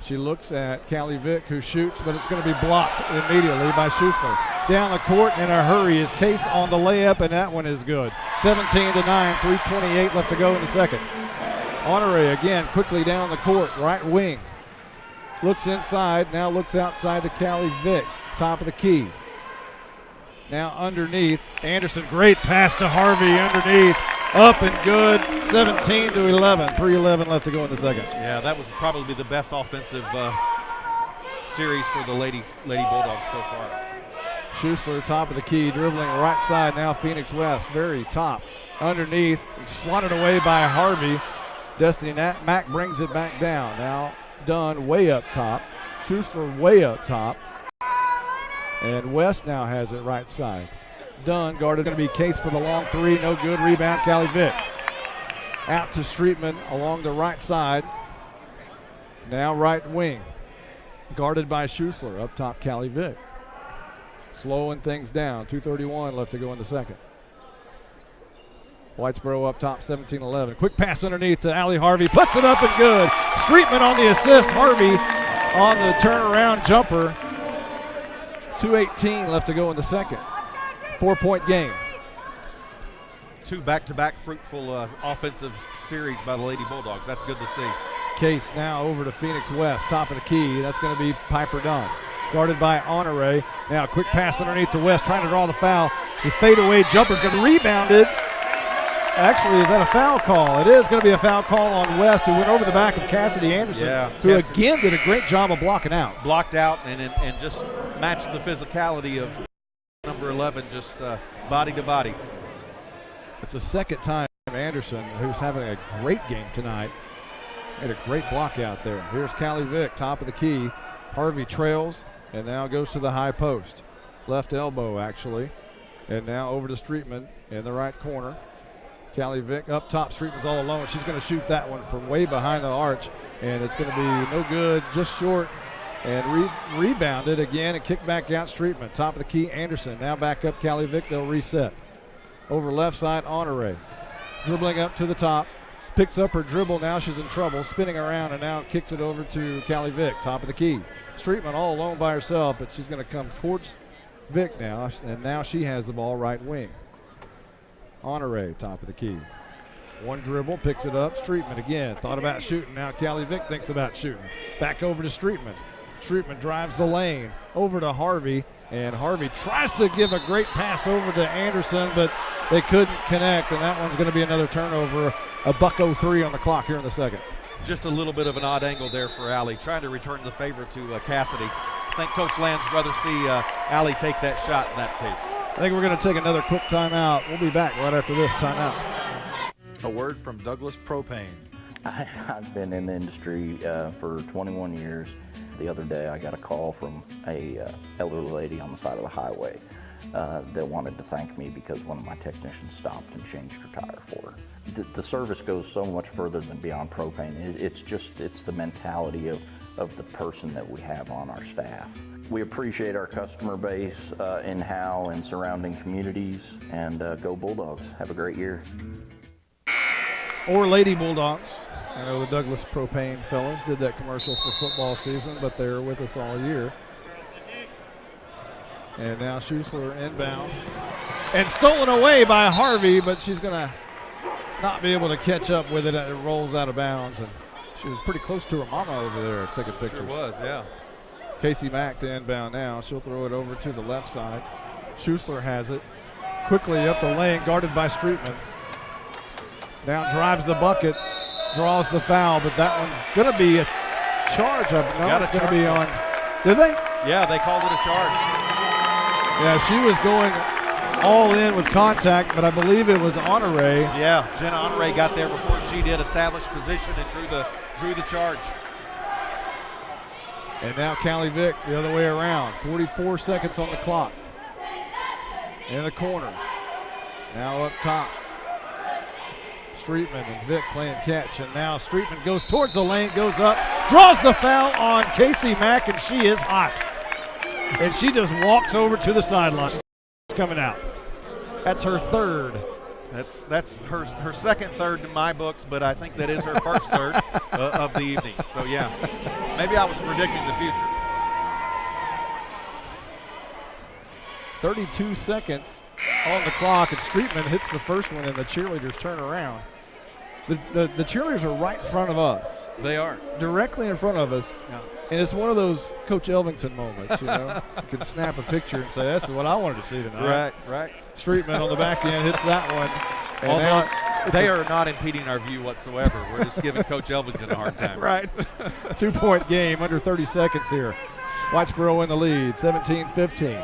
She looks at Callie Vick, who shoots, but it's going to be blocked immediately by Schussler. Down the court in a hurry is Case on the layup, and that one is good. 17-9, 3:28 left to go in the second. Honore again quickly down the court, right wing. Looks inside, now looks outside to Callie Vick, top of the key. Now underneath, Anderson, great pass to Harvey underneath. Up and good, 17-11, 3:11 left to go in the second. Yeah, that was probably the best offensive series for the Lady Bulldogs so far. Schussler, top of the key, dribbling right side, now Phoenix West, very top. Underneath, swatted away by Harvey. Destiny Mack brings it back down. Now Dunn way up top. Schussler way up top. And West now has it right side. Dunn guarded, going to be Case for the long three, no good. Rebound, Callie Vick. Out to Streetman along the right side. Now right wing, guarded by Schussler. Up top, Callie Vick. Slowing things down. 2:31 left to go in the second. Whitesboro up top, 17-11. Quick pass underneath to Allie Harvey. Puts it up and good. Streetman on the assist. Harvey on the turnaround jumper. 2:18 left to go in the second. 4-point game. 2 back-to-back fruitful offensive series by the Lady Bulldogs. That's good to see. Case now over to Phoenix West, top of the key. That's going to be Piper Dunn. Guarded by Honore. Now quick pass underneath to West, trying to draw the foul. The fadeaway jumper's going to rebound it. Actually, is that a foul call? It is going to be a foul call on West, who went over the back of Cassidy Anderson, who again did a great job of blocking out. Blocked out and just matched the physicality of number 11, just body to body. It's the second time Anderson, who's having a great game tonight, had a great block out there. Here's Callie Vick, top of the key. Harvey trails and now goes to the high post. Left elbow, actually. And now over to Streetman in the right corner. Callie Vick up top. Streetman's all alone. She's going to shoot that one from way behind the arch, and it's going to be no good, just short. And rebounded again and kicked back out. Streetman, top of the key. Anderson now back up. Callie Vick, they'll reset. Over left side, Honore. Dribbling up to the top. Picks up her dribble. Now she's in trouble. Spinning around and now kicks it over to Callie Vick, top of the key. Streetman all alone by herself, but she's going to come towards Vick now, and now she has the ball right wing. Honore, top of the key. One dribble, picks it up. Streetman again, thought about shooting. Now Callie Vick thinks about shooting. Back over to Streetman. Streetman drives the lane over to Harvey, and Harvey tries to give a great pass over to Anderson, but they couldn't connect, and that one's going to be another turnover. A $1:03 on the clock here in the second. Just a little bit of an odd angle there for Allie, trying to return the favor to Cassidy. I think Coach Land's rather see Allie take that shot in that case. I think we're going to take another quick timeout. We'll be back right after this timeout. A word from Douglas Propane. I've been in the industry for 21 years. The other day I got a call from a elderly lady on the side of the highway that wanted to thank me because one of my technicians stopped and changed her tire for her. The service goes so much further than beyond propane. It's the mentality of the person that we have on our staff. We appreciate our customer base in Howe and surrounding communities, and go Bulldogs. Have a great year. Or Lady Bulldogs. I know the Douglas Propane fellas did that commercial for football season, but they're with us all year. And now Schussler inbound. And stolen away by Harvey, but she's going to not be able to catch up with it. It rolls out of bounds, and she was pretty close to her mama over there taking pictures. Sure was, yeah. Casey Mack to inbound now. She'll throw it over to the left side. Schussler has it. Quickly up the lane, guarded by Streetman. Now drives the bucket, draws the foul, but that one's going to be a charge. No, it's going to be on. Did they? Yeah, they called it a charge. Yeah, she was going all in with contact, but I believe it was Honore. Yeah, Jenna Honore got there before she did, established position and drew the charge. And now Callie Vick the other way around. 44 seconds on the clock. In the corner. Now up top. Streetman and Vick playing catch, and now Streetman goes towards the lane, goes up, draws the foul on Casey Mack, and she is hot. And she just walks over to the sideline. She's coming out. That's her third. That's her second third in my books, but I think that is her first third of the evening. So yeah, maybe I was predicting the future. 32 seconds on the clock, and Streetman hits the first one, and the cheerleaders turn around. The cheerleaders are right in front of us. They are. Directly in front of us. Yeah. And it's one of those Coach Elvington moments, you know. You can snap a picture and say, that's what I wanted to see tonight. Right. Streetman on the back end hits that one. And although they are not impeding our view whatsoever. We're just giving Coach Elvington a hard time. Right. 2-point game, under 30 seconds here. Whitesboro in the lead, 17-15.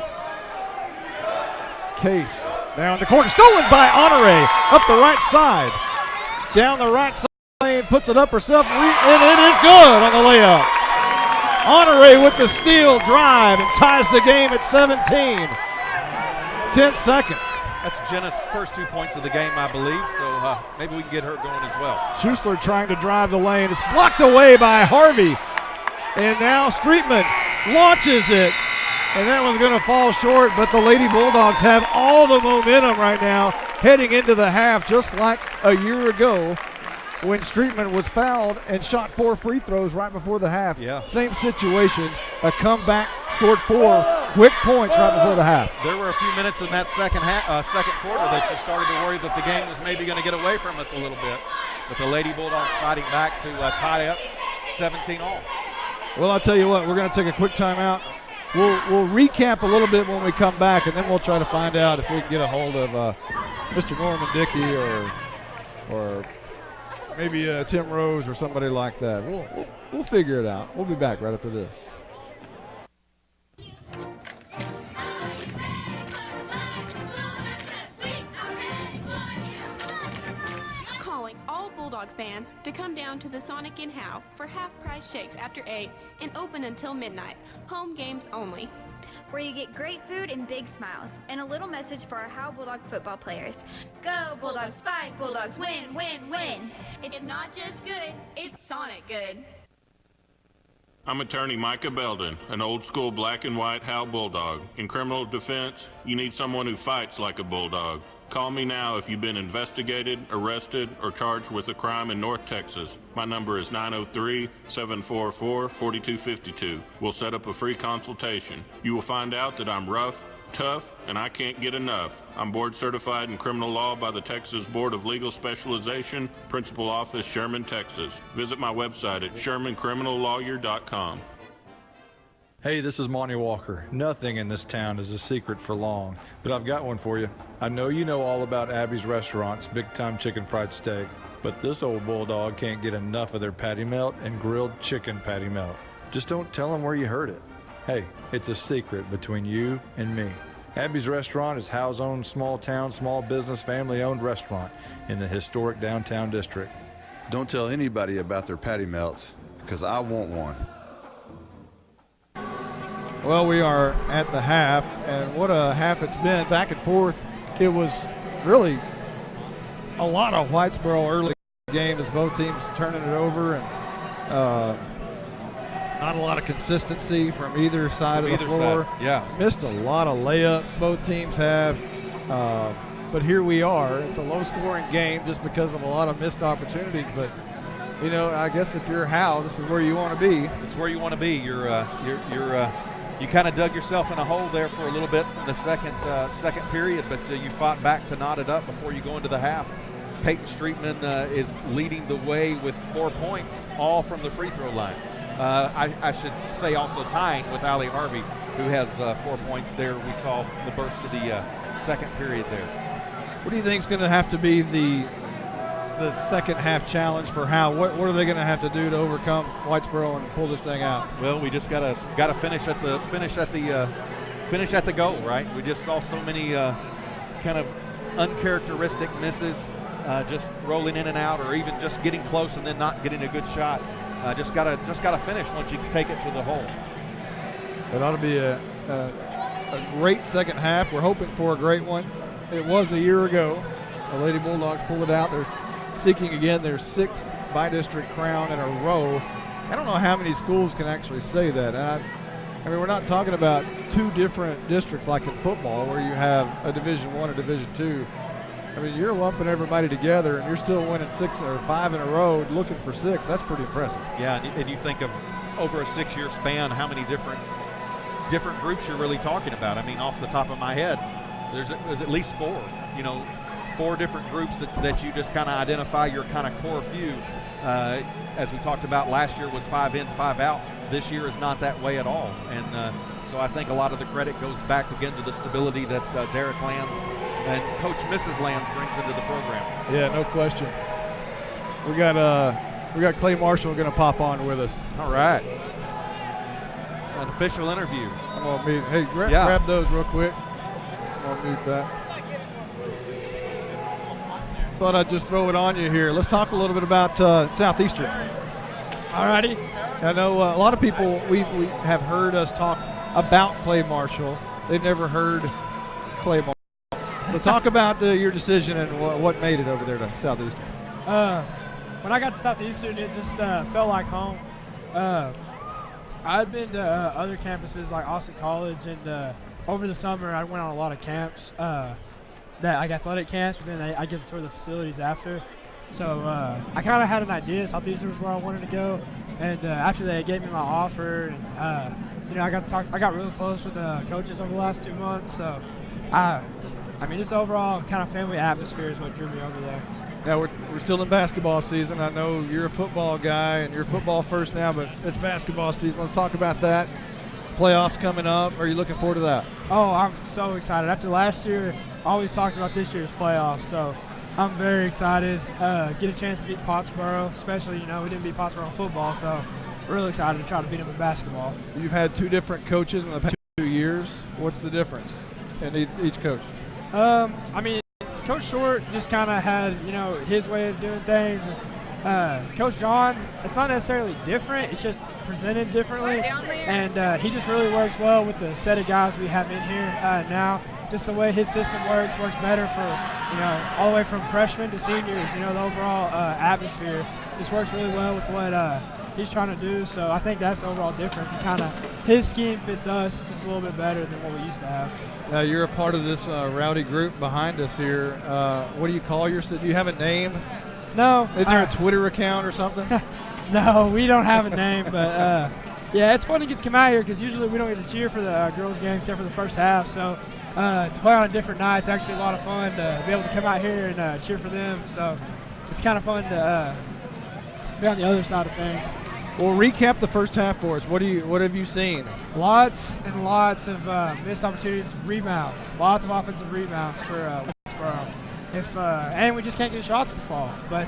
Case now in the corner, stolen by Honore, up the right side. Down the right side lane, puts it up herself, and it is good on the layup. Honore with the steal drive and ties the game at 17. 10 seconds. That's Jenna's first 2 points of the game, I believe, so maybe we can get her going as well. Schussler trying to drive the lane. It's blocked away by Harvey. And now Streetman launches it. And that was going to fall short, but the Lady Bulldogs have all the momentum right now heading into the half, just like a year ago when Streetman was fouled and shot 4 free throws right before the half. Yeah. Same situation, a comeback, scored 4 quick points right before the half. There were a few minutes in that second quarter that you started to worry that the game was maybe going to get away from us a little bit. But the Lady Bulldogs fighting back to tie up 17-all. Well, I'll tell you what, we're going to take a quick timeout. We'll recap a little bit when we come back, and then we'll try to find out if we can get a hold of Mr. Norman Dickey or maybe Tim Rose or somebody like that. We'll figure it out. We'll be back right after this. Calling all Bulldog fans to come down to the Sonic in Howe for half-price shakes after 8 and open until midnight. Home games only. Where you get great food and big smiles. And a little message for our Howe Bulldog football players. Go Bulldogs, fight Bulldogs, win, win, win. It's not just good, it's Sonic good. I'm attorney Micah Belden, an old-school black and white Howe Bulldog. In criminal defense, you need someone who fights like a Bulldog. Call me now if you've been investigated, arrested, or charged with a crime in North Texas. My number is 903-744-4252. We'll set up a free consultation. You will find out that I'm rough, tough, and I can't get enough. I'm board certified in criminal law by the Texas Board of Legal Specialization, Principal Office, Sherman, Texas. Visit my website at shermancriminallawyer.com. Hey, this is Monty Walker. Nothing in this town is a secret for long, but I've got one for you. I know you know all about Abby's Restaurant's Big Time Chicken Fried Steak, but this old bulldog can't get enough of their patty melt and grilled chicken patty melt. Just don't tell them where you heard it. Hey, it's a secret between you and me. Abby's Restaurant is Howe's own small town, small business, family-owned restaurant in the historic downtown district. Don't tell anybody about their patty melts, because I want one. Well, we are at the half, and what a half it's been, back and forth. It was really a lot of Whitesboro early game as both teams turning it over, and not a lot of consistency from either side of the floor. Yeah. Missed a lot of layups, both teams have. But here we are. It's a low-scoring game just because of a lot of missed opportunities, but you know, I guess if you're Howe, this is where you want to be. It's where you want to be. You kind of dug yourself in a hole there for a little bit in the second period, but you fought back to knot it up before you go into the half. Peyton Streetman is leading the way with 4 points, all from the free throw line. I should say also tying with Allie Harvey, who has 4 points there. We saw the burst of the second period there. What do you think is going to have to be the second half challenge for Howe? What are they going to have to do to overcome Whitesboro and pull this thing out? Well, we just gotta finish at the goal, right? We just saw so many kind of uncharacteristic misses, just rolling in and out, or even just getting close and then not getting a good shot. Just gotta finish once you take it to the hole. It ought to be a great second half. We're hoping for a great one. It was a year ago. The Lady Bulldogs pulled it out. They're seeking again their 6th by-district crown in a row. I don't know how many schools can actually say that. And I mean, we're not talking about 2 different districts like in football where you have a Division I or Division II. I mean, you're lumping everybody together and you're still winning 6 or 5 in a row looking for 6. That's pretty impressive. Yeah, and you think of over a 6-year span, how many different groups you're really talking about. I mean, off the top of my head, there's at least 4, 4 different groups that you just kind of identify your kind of core few. As we talked about, last year was 5 in, 5 out. This year is not that way at all. And so I think a lot of the credit goes back again to the stability that Derek Lands and Coach Mrs. Lands brings into the program. Yeah, no question. We got Clay Marshall going to pop on with us. All right. An official interview. I'm going to mute. Hey, grab those real quick. I'm going to mute that. Thought I'd just throw it on you here. Let's talk a little bit about Southeastern. All righty. I know a lot of people, we have heard us talk about Clay Marshall. They've never heard Clay Marshall. So talk about your decision and what made it over there to Southeastern. When I got to Southeastern, it just felt like home. I've been to other campuses like Austin College, and over the summer I went on a lot of camps, like athletic camps, but then I get to tour the facilities after. So I kind of had an idea, so these was where I wanted to go. And after they gave me my offer, and I got really close with the coaches over the last 2 months. So just the overall kind of family atmosphere is what drew me over there. Now we're still in basketball season. I know you're a football guy and you're football first now, but it's basketball season. Let's talk about that. Playoffs coming up. Are you looking forward to that? Oh, I'm so excited. After last year, I always talked about this year's playoffs, so I'm very excited. Get a chance to beat Pottsboro, especially, we didn't beat Pottsboro in football, so really excited to try to beat them in basketball. You've had 2 different coaches in the past 2 years. What's the difference in each coach? Coach Short just kind of had, his way of doing things. Coach Johns, it's not necessarily different. It's just presented differently. And he just really works well with the set of guys we have in here now. Just the way his system works better for, all the way from freshmen to seniors. The overall atmosphere just works really well with what he's trying to do. So I think that's the overall difference. His scheme fits us just a little bit better than what we used to have. Now you're a part of this rowdy group behind us here. What do you call yourself? Do you have a name? No. Is there a Twitter account or something? No, we don't have a name, but it's fun to get to come out here because usually we don't get to cheer for the girls' game except for the first half. So to play on a different night, it's actually a lot of fun to be able to come out here and cheer for them. So it's kind of fun to be on the other side of things. Well, recap the first half for us. What have you seen? Lots and lots of missed opportunities, rebounds, lots of offensive rebounds for Whitesboro. And we just can't get shots to fall. But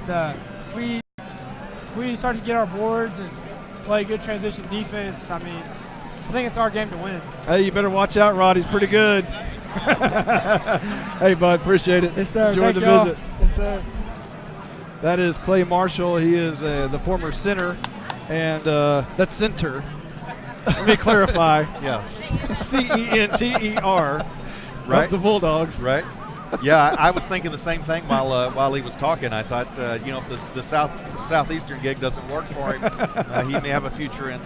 we start to get our boards and play good transition defense. I think it's our game to win. Hey, you better watch out, Rod. He's pretty good. Hey, bud, appreciate it. Yes, sir. Enjoyed the visit. Yes, sir. That is Clay Marshall. He is the former center, and that's center. Let me clarify. Yeah. CENTER. Right. Of the Bulldogs. Right. Yeah, I was thinking the same thing while he was talking. I thought, if the southeastern gig doesn't work for him, he may have a future in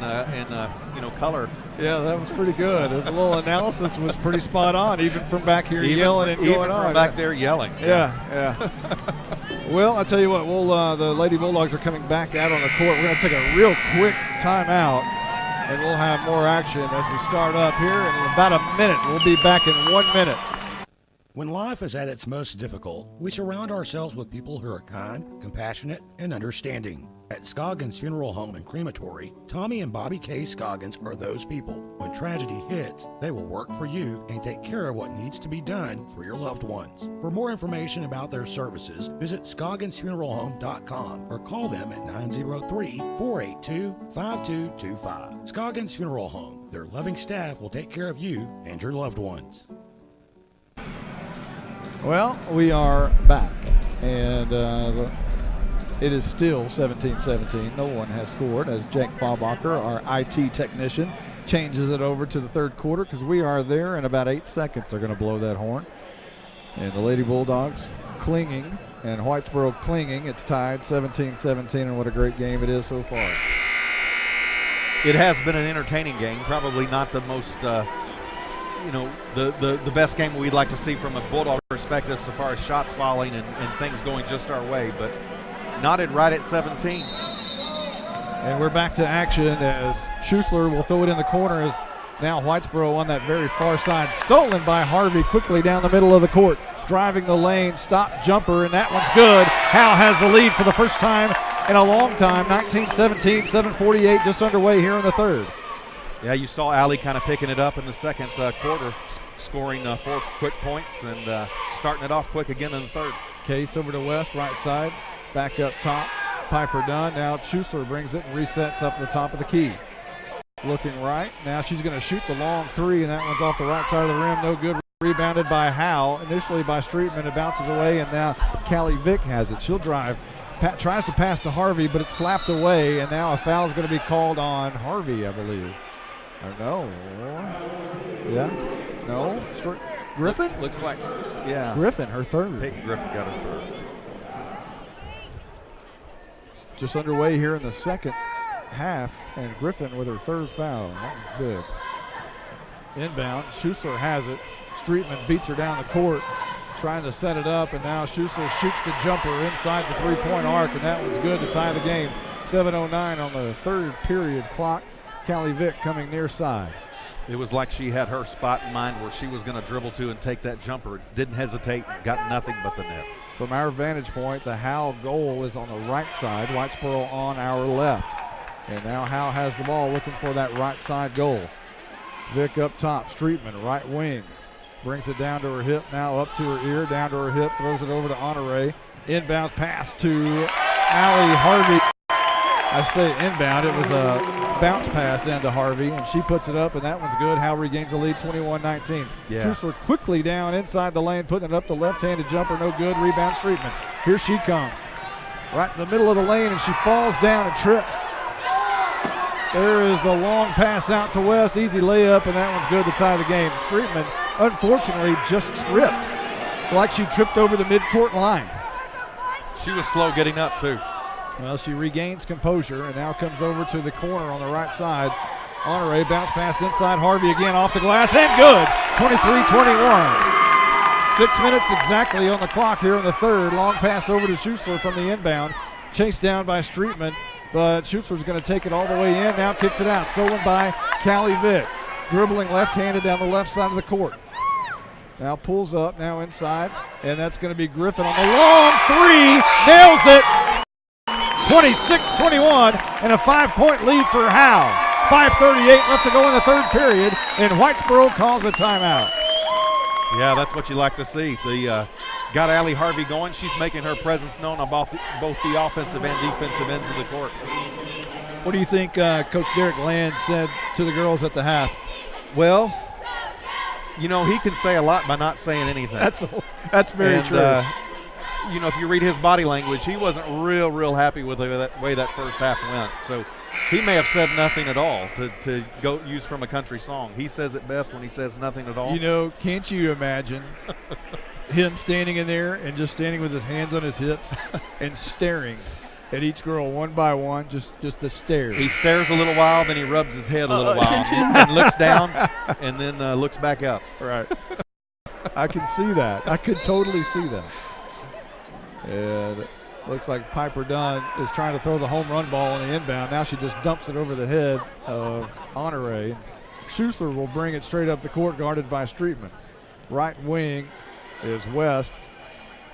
color. Yeah, that was pretty good. His little analysis was pretty spot on, even from back here yelling and going on. Even from back there yelling. Yeah. Well, I tell you what, the Lady Bulldogs are coming back out on the court. We're going to take a real quick timeout, and we'll have more action as we start up here in about a minute. We'll be back in 1 minute. When life is at its most difficult, we surround ourselves with people who are kind, compassionate, and understanding. At Scoggins Funeral Home and Crematory, Tommy and Bobby K. Scoggins are those people. When tragedy hits, they will work for you and take care of what needs to be done for your loved ones. For more information about their services, visit ScogginsFuneralHome.com or call them at 903-482-5225. Scoggins Funeral Home. Their loving staff will take care of you and your loved ones. Well, we are back, and it is still 17-17. No one has scored as Jake Faubacher, our IT technician, changes it over to the third quarter because we are there in about 8 seconds. They're going to blow that horn. And the Lady Bulldogs clinging and Whitesboro clinging. It's tied 17-17, and what a great game it is so far. It has been an entertaining game, probably not the most the best game we'd like to see from a Bulldog perspective so far as shots falling and things going just our way, but knotted right at 17. And we're back to action as Schussler will throw it in the corner as now Whitesboro on that very far side. Stolen by Harvey quickly down the middle of the court. Driving the lane, stop jumper, and that one's good. Howe has the lead for the first time in a long time. 19-17, 7:48 just underway here in the third. Yeah, you saw Allie kind of picking it up in the second quarter, scoring 4 quick points and starting it off quick again in the third. Case over to West, right side, back up top. Piper done. Now Schussler brings it and resets up the top of the key. Looking right. Now she's going to shoot the long three, and that one's off the right side of the rim. No good. Rebounded by Howe. Initially by Streetman. It bounces away, and now Callie Vick has it. She'll drive. Tries to pass to Harvey, but it's slapped away, and now a foul is going to be called on Harvey, I believe. Or no. Yeah. No. Griffin? Looks like, yeah. Griffin, her third. Peyton Griffin got her third. Just underway here in the second. half, and Griffin with her third foul. That was big. Inbound, Schussler has it. Streetman beats her down the court, trying to set it up, and now Schussler shoots the jumper inside the three-point arc, and that one's good to tie the game. 7:09 on the third period clock. Callie Vick coming near side. It was like she had her spot in mind where she was going to dribble to and take that jumper. Didn't hesitate, got nothing but the net. From our vantage point, the Howe goal is on the right side, Whitesboro on our left. And now Howe has the ball looking for that right side goal. Vick up top, Streetman, right wing. Brings it down to her hip, now up to her ear, down to her hip, throws it over to Honore. Inbound pass to Allie Harvey. I say inbound, it was a bounce pass into Harvey, and she puts it up, and that one's good. Howe regains the lead, 21-19. Yeah. Schussler quickly down inside the lane, putting it up the left-handed jumper, no good. Rebound, Streetman. Here she comes. Right in the middle of the lane, and she falls down and trips. There is the long pass out to West, easy layup, and that one's good to tie the game. Streetman, unfortunately, just tripped, like she tripped over the midcourt line. She was slow getting up, too. Well, she regains composure and now comes over to the corner on the right side. Honore, bounce pass inside. Harvey again off the glass and good. 23-21. 6 minutes exactly on the clock here in the third. Long pass over to Schussler from the inbound. Chased down by Streetman, but Schussler's going to take it all the way in. Now kicks it out. Stolen by Callie Vick. Dribbling left-handed down the left side of the court. Now pulls up, now inside, and that's going to be Griffin on the long three. Nails it. 26-21 and a 5-point lead for Howe. 5:38 left to go in the third period, and Whitesboro calls a timeout. Yeah, that's what you like to see. Got Allie Harvey going. She's making her presence known on both the offensive and defensive ends of the court. What do you think Coach Derek Land said to the girls at the half? Well, you know, he can say a lot by not saying anything. That's very true. You know, if you read his body language, he wasn't real happy with the way that first half went. So he may have said nothing at all to go use from a country song. He says it best when he says nothing at all. You know, can't you imagine him standing in there and just standing with his hands on his hips and staring at each girl one by one, just the stare. He stares a little while, then he rubs his head a little while and looks down and then looks back up. Right. I can see that. I could totally see that. And looks like Piper Dunn is trying to throw the home run ball on the inbound. Now she just dumps it over the head of Honore. Schussler will bring it straight up the court, guarded by Streetman. Right wing is West.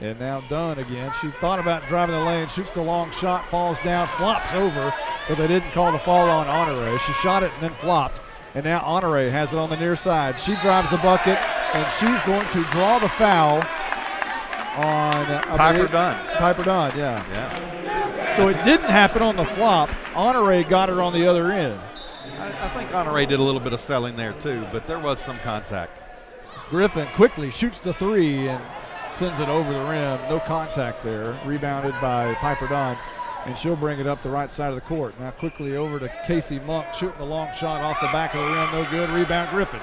And now Dunn again. She thought about driving the lane, shoots the long shot, falls down, flops over, but they didn't call the fall on Honore. She shot it and then flopped. And now Honore has it on the near side. She drives the bucket, and she's going to draw the foul on Piper Dunn. Piper Dunn, yeah. So it didn't happen on the flop. Honore got her on the other end. I think Honore did a little bit of selling there too, but there was some contact. Griffin quickly shoots the three and sends it over the rim. No contact there. Rebounded by Piper Dunn, and she'll bring it up the right side of the court. Now quickly over to Casey Monk, shooting the long shot off the back of the rim. No good. Rebound Griffin.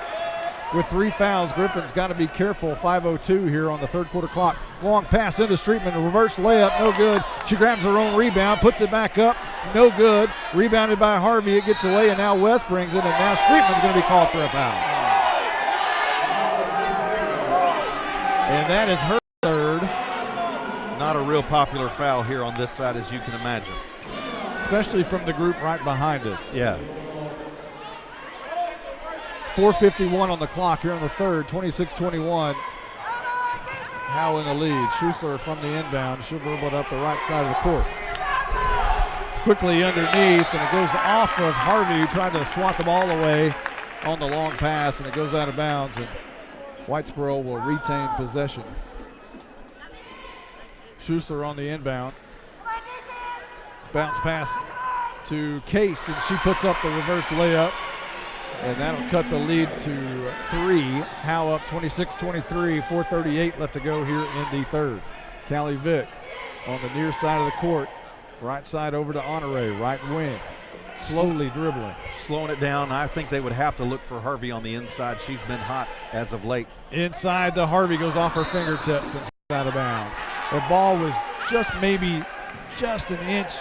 With 3 fouls, Griffin's got to be careful. 5:02 here on the third quarter clock. Long pass into Streetman, a reverse layup, no good. She grabs her own rebound, puts it back up, no good. Rebounded by Harvey, it gets away, and now West brings it, and now Streetman's going to be called for a foul. And that is her third. Not a real popular foul here on this side, as you can imagine. Especially from the group right behind us. Yeah. 4:51 on the clock here on the third, 26-21. Howe in the lead. Schussler from the inbound. She'll dribble it up the right side of the court. Quickly underneath, and it goes off of Harvey, who tried to swat the ball away on the long pass, and it goes out of bounds, and Whitesboro will retain possession. Schussler on the inbound. Bounce pass to Case, and she puts up the reverse layup. And that'll cut the lead to 3. Howe up 26-23, 4:38 left to go here in the third. Callie Vick on the near side of the court. Right side over to Honore, right wing. Slowly dribbling. Slowing it down. I think they would have to look for Harvey on the inside. She's been hot as of late. Inside to Harvey, goes off her fingertips and out of bounds. The ball was maybe just an inch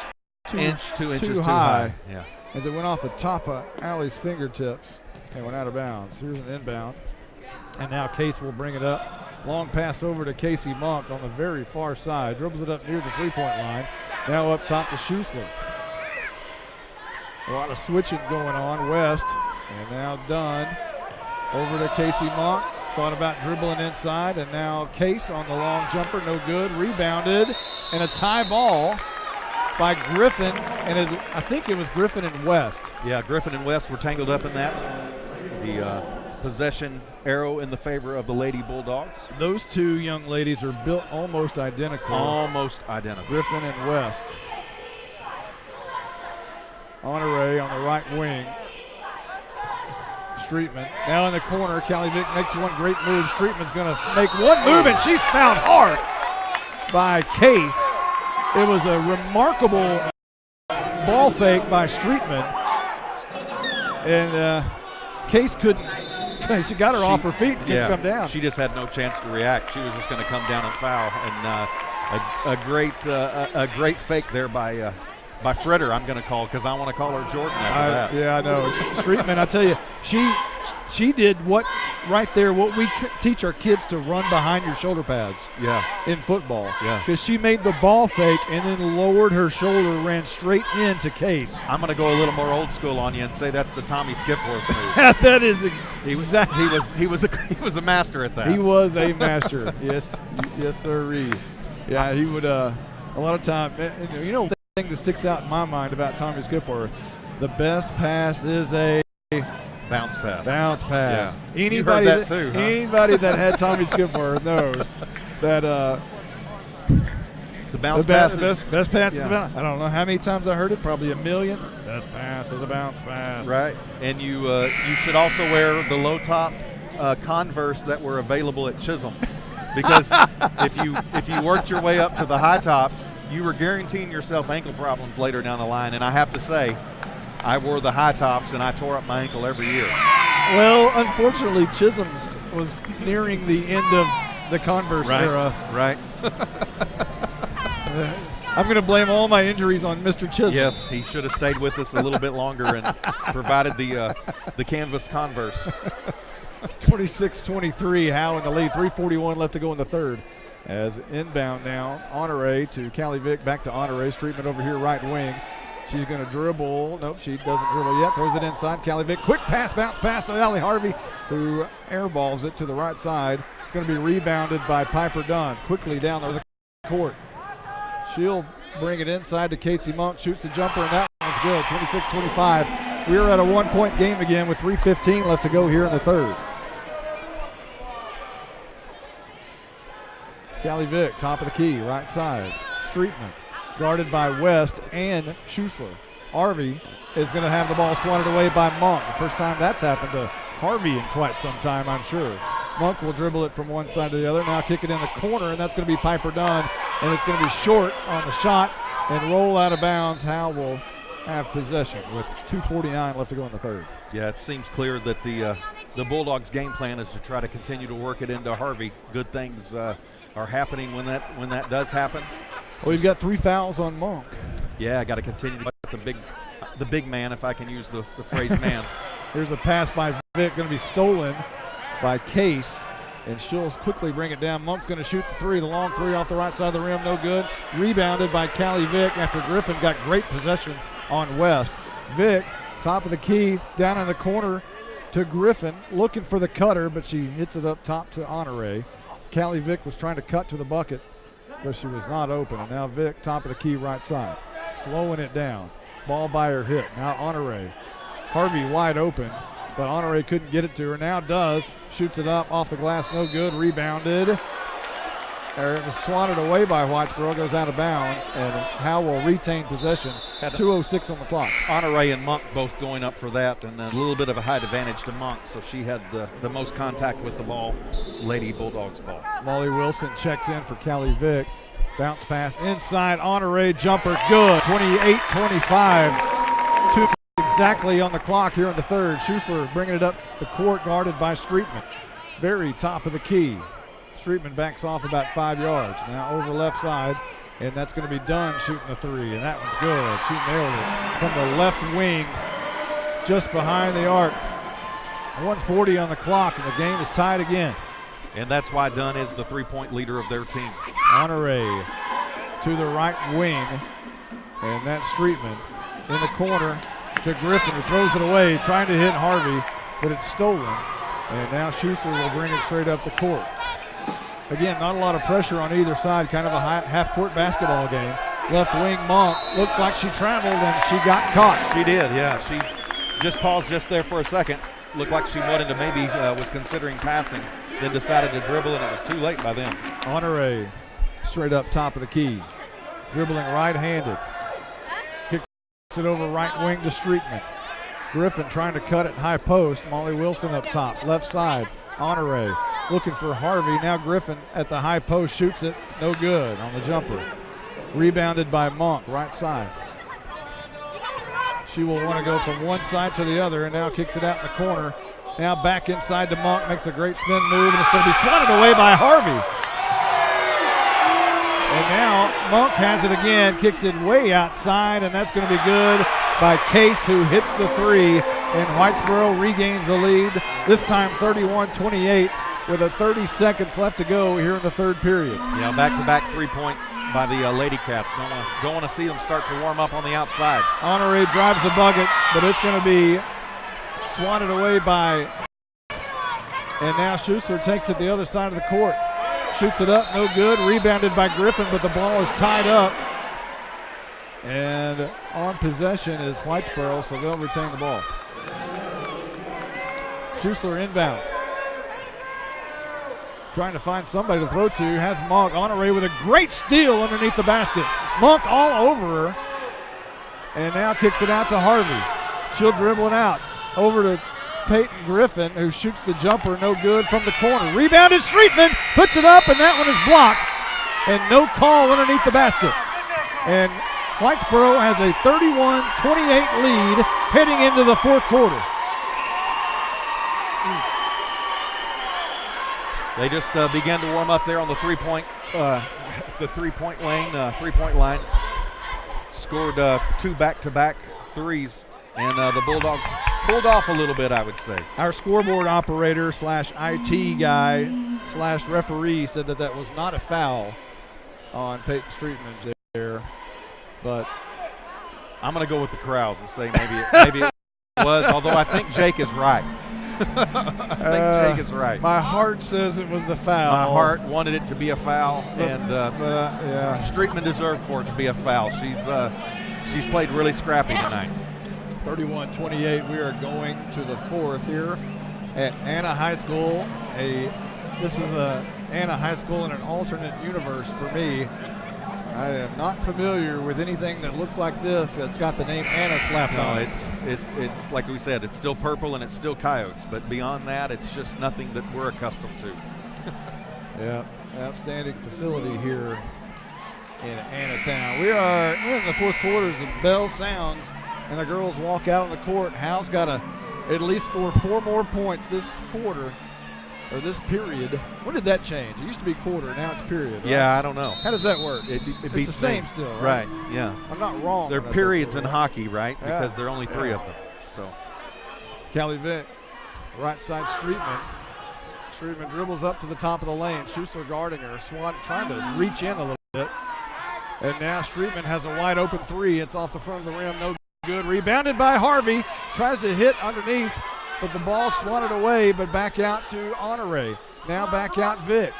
2 inches too too high. Yeah. As it went off the top of Allie's fingertips and went out of bounds. Here's an inbound. And now Case will bring it up. Long pass over to Casey Monk on the very far side. Dribbles it up near the 3-point line. Now up top to Schuessler. A lot of switching going on. West. And now Dunn over to Casey Monk. Thought about dribbling inside. And now Case on the long jumper. No good. Rebounded. And a tie ball by Griffin. And I think it was Griffin and West. Yeah, Griffin and West were tangled up in that. The possession arrow in the favor of the Lady Bulldogs. Those two young ladies are built almost identical. Almost identical. Griffin and West. Honore on the right wing. Streetman now in the corner. Callie Vick makes one great move. Streetman's going to make one move, and she's fouled hard by Case. It was a remarkable ball fake by Streetman. And Case couldn't. She got her off her feet and couldn't come down. She just had no chance to react. She was just going to come down and foul. And a great fake there by Fredder, I'm going to call, because I want to call her Jordan after that. Yeah, I know. Streetman, I tell you, she did what we teach our kids to run behind your shoulder pads. Yeah. In football. Yeah. Because she made the ball fake and then lowered her shoulder, ran straight into Case. I'm going to go a little more old school on you and say that's the Tommy Skipworth move. That is exactly. He was a master at that. He was a master. Yes, sirree. Yeah, he would. A lot of time, you know, the thing that sticks out in my mind about Tommy Skipworth, the best pass is a bounce pass. Bounce pass. Yeah. Anybody you heard that too, huh? Anybody that had Tommy Skipworth knows that the bounce pass. Best pass is the bounce. I don't know how many times I heard it. Probably a million. Best pass is a bounce pass. Right. And you should also wear the low top Converse that were available at Chisholm's, because if you worked your way up to the high tops, you were guaranteeing yourself ankle problems later down the line. And I have to say, I wore the high tops and I tore up my ankle every year. Well, unfortunately, Chisholm's was nearing the end of the Converse era. Right. I'm going to blame all my injuries on Mr. Chisholm. Yes, he should have stayed with us a little bit longer and provided the canvas Converse. 26-23, Howe in the lead. 3:41 left to go in the third. As inbound now, Honore to Callie Vick, back to Honore. Streetman over here, right wing. She's going to dribble. Nope, she doesn't dribble yet. Throws it inside. Callie Vick, quick pass, bounce pass to Allie Harvey, who airballs it to the right side. It's going to be rebounded by Piper Dunn. Quickly down the court. She'll bring it inside to Casey Monk. Shoots the jumper, and that one's good. 26-25. We're at a one-point game again with 3:15 left to go here in the third. Callie Vick, top of the key, right side. Streetman, guarded by West and Schuessler. Harvey is going to have the ball swatted away by Monk. The first time that's happened to Harvey in quite some time, I'm sure. Monk will dribble it from one side to the other. Now kick it in the corner, and that's going to be Piper Dunn. And it's going to be short on the shot and roll out of bounds. Howe will have possession with 2:49 left to go in the third. Yeah, it seems clear that the Bulldogs' game plan is to try to continue to work it into Harvey. Good things are happening when that does happen. Well, you've got 3 fouls on Monk. Yeah, I got to continue to get the big man, if I can use the phrase man. Here's a pass by Vick, going to be stolen by Case, and she'll quickly bring it down. Monk's going to shoot the three, the long three off the right side of the rim, no good. Rebounded by Callie Vick after Griffin got great possession on West. Vick, top of the key, down in the corner to Griffin, looking for the cutter, but she hits it up top to Honore. Callie Vick was trying to cut to the bucket, but she was not open. And now Vick, top of the key, right side, slowing it down. Ball by her hip. Now Honore. Harvey wide open, but Honore couldn't get it to her. Now does. Shoots it up off the glass, no good. Rebounded. It was swatted away by Whitesboro, goes out of bounds, and Howe will retain possession. 2:06 on the clock. Honore and Monk both going up for that, and a little bit of a height advantage to Monk, so she had the most contact with the ball, Lady Bulldogs ball. Molly Wilson checks in for Callie Vick. Bounce pass inside, Honore jumper, good. 28-25. 2 exactly on the clock here in the third. Schuessler bringing it up the court, guarded by Streetman. Very top of the key. Streetman backs off about 5 yards. Now over left side And that's going to be Dunn shooting the three, and that one's good. She nailed it from the left wing, just behind the arc. 1:40 on the clock, and the game is tied again. And that's why Dunn is the three-point leader of their team. Honore to the right wing, and that's Streetman in the corner to Griffin, who throws it away, trying to hit Harvey, but it's stolen. And now Schuster will bring it straight up the court. Again, not a lot of pressure on either side, kind of a half-court basketball game. Left wing Monk looks like she traveled and she got caught. She did, yeah. She just paused just there for a second. Looked like she wanted to maybe was considering passing, then decided to dribble, and it was too late by then. Honore straight up top of the key. Dribbling right-handed. Kicks it over right wing to Streetman. Griffin trying to cut it high post. Molly Wilson up top, left side. Honore looking for Harvey. Now Griffin at the high post shoots it. No good on the jumper. Rebounded by Monk, right side. She will want to go from one side to the other and now kicks it out in the corner. Now back inside to Monk, makes a great spin move, and it's going to be swatted away by Harvey. And now Monk has it again, kicks it way outside, and that's going to be good by Case, who hits the three, and Whitesboro regains the lead, this time 31-28 with 30 seconds left to go here in the third period. Yeah, back-to-back 3 points by the Lady Cats. Don't want to see them start to warm up on the outside. Honore drives the bucket, but it's going to be swatted away by, and now Schuster takes it the other side of the court. Shoots it up, no good. Rebounded by Griffin, but the ball is tied up. And on possession is Whitesboro, so they'll retain the ball. Schuster inbound. Trying to find somebody to throw to. Has Monk. Honore with a great steal underneath the basket. Monk all over her. And now kicks it out to Harvey. She'll dribble it out. Over to Peyton Griffin, who shoots the jumper, no good from the corner. Rebounded Streetman, puts it up, and that one is blocked. And no call underneath the basket. And Whitesboro has a 31-28 lead heading into the fourth quarter. They just began to warm up there on the three-point line. Scored two back-to-back threes, and the Bulldogs pulled off a little bit, I would say. Our scoreboard operator / IT guy / referee said that was not a foul on Peyton Streetman there, but I'm going to go with the crowd and say maybe it was, although I think Jake is right. I think Jake is right. My heart says it was a foul. My heart wanted it to be a foul, and yeah. Streetman deserved for it to be a foul. She's played really scrappy tonight. 31-28. We are going to the fourth here at Anna High School. This is Anna High School in an alternate universe for me. I am not familiar with anything that looks like this that's got the name Anna slapped on it. It's like we said, it's still purple and it's still Coyotes, but beyond that, it's just nothing that we're accustomed to. Yeah, outstanding facility here in Annatown. We're in the fourth quarter as the bell sounds and the girls walk out on the court. Howe's got to at least score 4 more points this quarter. Or this period. When did that change? It used to be quarter, now it's period. Right? Yeah, I don't know. How does that work? It's the same still, right? Right, yeah. I'm not wrong. There are periods in hockey, right? Yeah. Because there are only 3 of them. So, Callie Vick, right side Streetman. Streetman dribbles up to the top of the lane. Schuster guarding her. Swan trying to reach in a little bit. And now Streetman has a wide open 3. It's off the front of the rim. No good. Rebounded by Harvey. Tries to hit underneath. But the ball swatted away, but back out to Honore. Now back out Vick.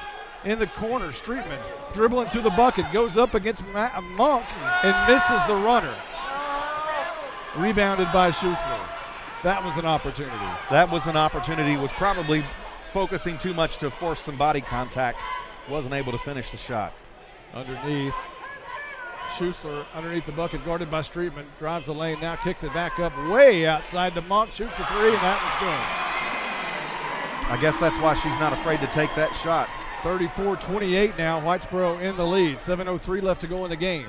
In the corner, Streetman dribbling to the bucket. Goes up against Monk and misses the runner. Rebounded by Schuster. That was an opportunity. That was an opportunity. Was probably focusing too much to force some body contact. Wasn't able to finish the shot. Underneath. Schuster underneath the bucket, guarded by Streetman, drives the lane, now kicks it back up way outside to Monk, shoots the 3, and that one's good. I guess that's why she's not afraid to take that shot. 34-28 now, Whitesboro in the lead. 7:03 left to go in the game.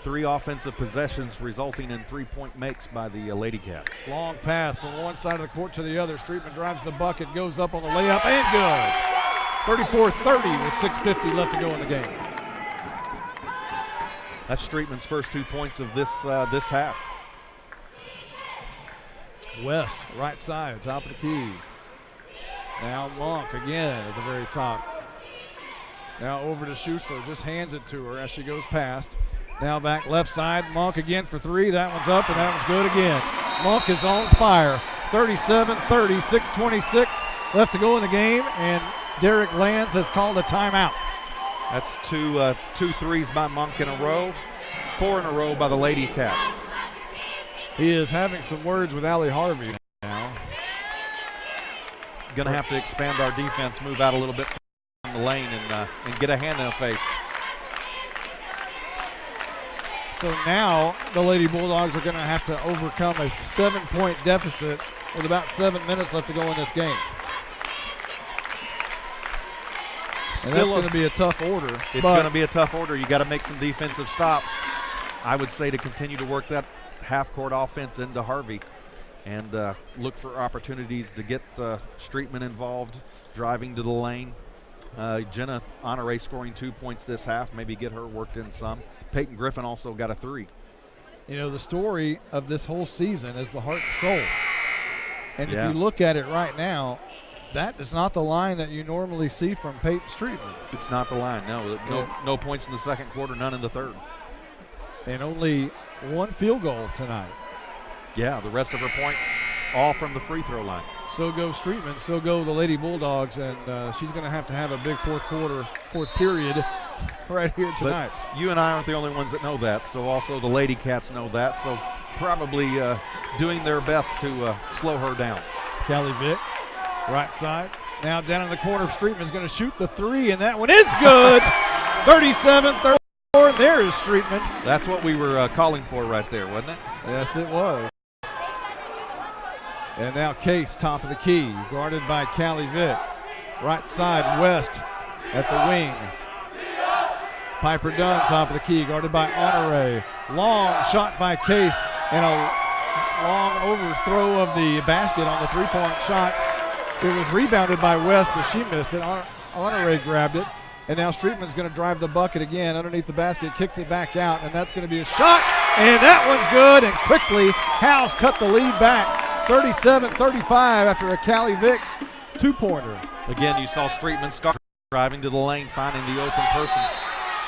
3 offensive possessions resulting in 3-point makes by the Lady Cats. Long pass from one side of the court to the other. Streetman drives the bucket, goes up on the layup, and good. 34-30 with 6:50 left to go in the game. That's Streetman's first 2 points of this half. West, right side, top of the key. Now Monk again at the very top. Now over to Schussler, just hands it to her as she goes past. Now back left side, Monk again for three. That one's up and that one's good again. Monk is on fire. 37-30, 6:26 left to go in the game, and Derek Lands has called a timeout. That's two threes by Monk in a row, 4 in a row by the Lady Cats. He is having some words with Allie Harvey now. Going to have to expand our defense, move out a little bit from the lane, and get a hand in the face. So now the Lady Bulldogs are going to have to overcome a 7-point deficit with about 7 minutes left to go in this game. And that's going to be a tough order. It's going to be a tough order. You got to make some defensive stops, I would say, to continue to work that half-court offense into Harvey and look for opportunities to get Streetman involved, driving to the lane. Jenna Honore scoring 2 points this half, maybe get her worked in some. Peyton Griffin also got a 3. You know, the story of this whole season is the heart and soul. And if you look at it right now, that is not the line that you normally see from Peyton Streetman. It's not the line, no points in the second quarter, none in the third. And only 1 field goal tonight. Yeah, the rest of her points all from the free throw line. So go Streetman, so go the Lady Bulldogs, and she's going to have a big fourth period right here tonight. But you and I aren't the only ones that know that, so also the Lady Cats know that, so probably doing their best to slow her down. Callie Vick, right side. Now down in the corner, Streetman's going to shoot the 3, and that one is good. 37-34, and there is Streetman. That's what we were calling for right there, wasn't it? Yes, it was. And now Case, top of the key, guarded by Callie Vick. Right side, West at the wing. Piper Dunn, top of the key, guarded by Honore. Long shot by Case, and a long overthrow of the basket on the three-point shot. It was rebounded by West, but she missed it. Honore grabbed it. And now Streetman's going to drive the bucket again underneath the basket, kicks it back out, and that's going to be a shot. And that one's good, and quickly Howe's cut the lead back. 37-35 after a Callie Vick 2-pointer. Again, you saw Streetman start driving to the lane, finding the open person.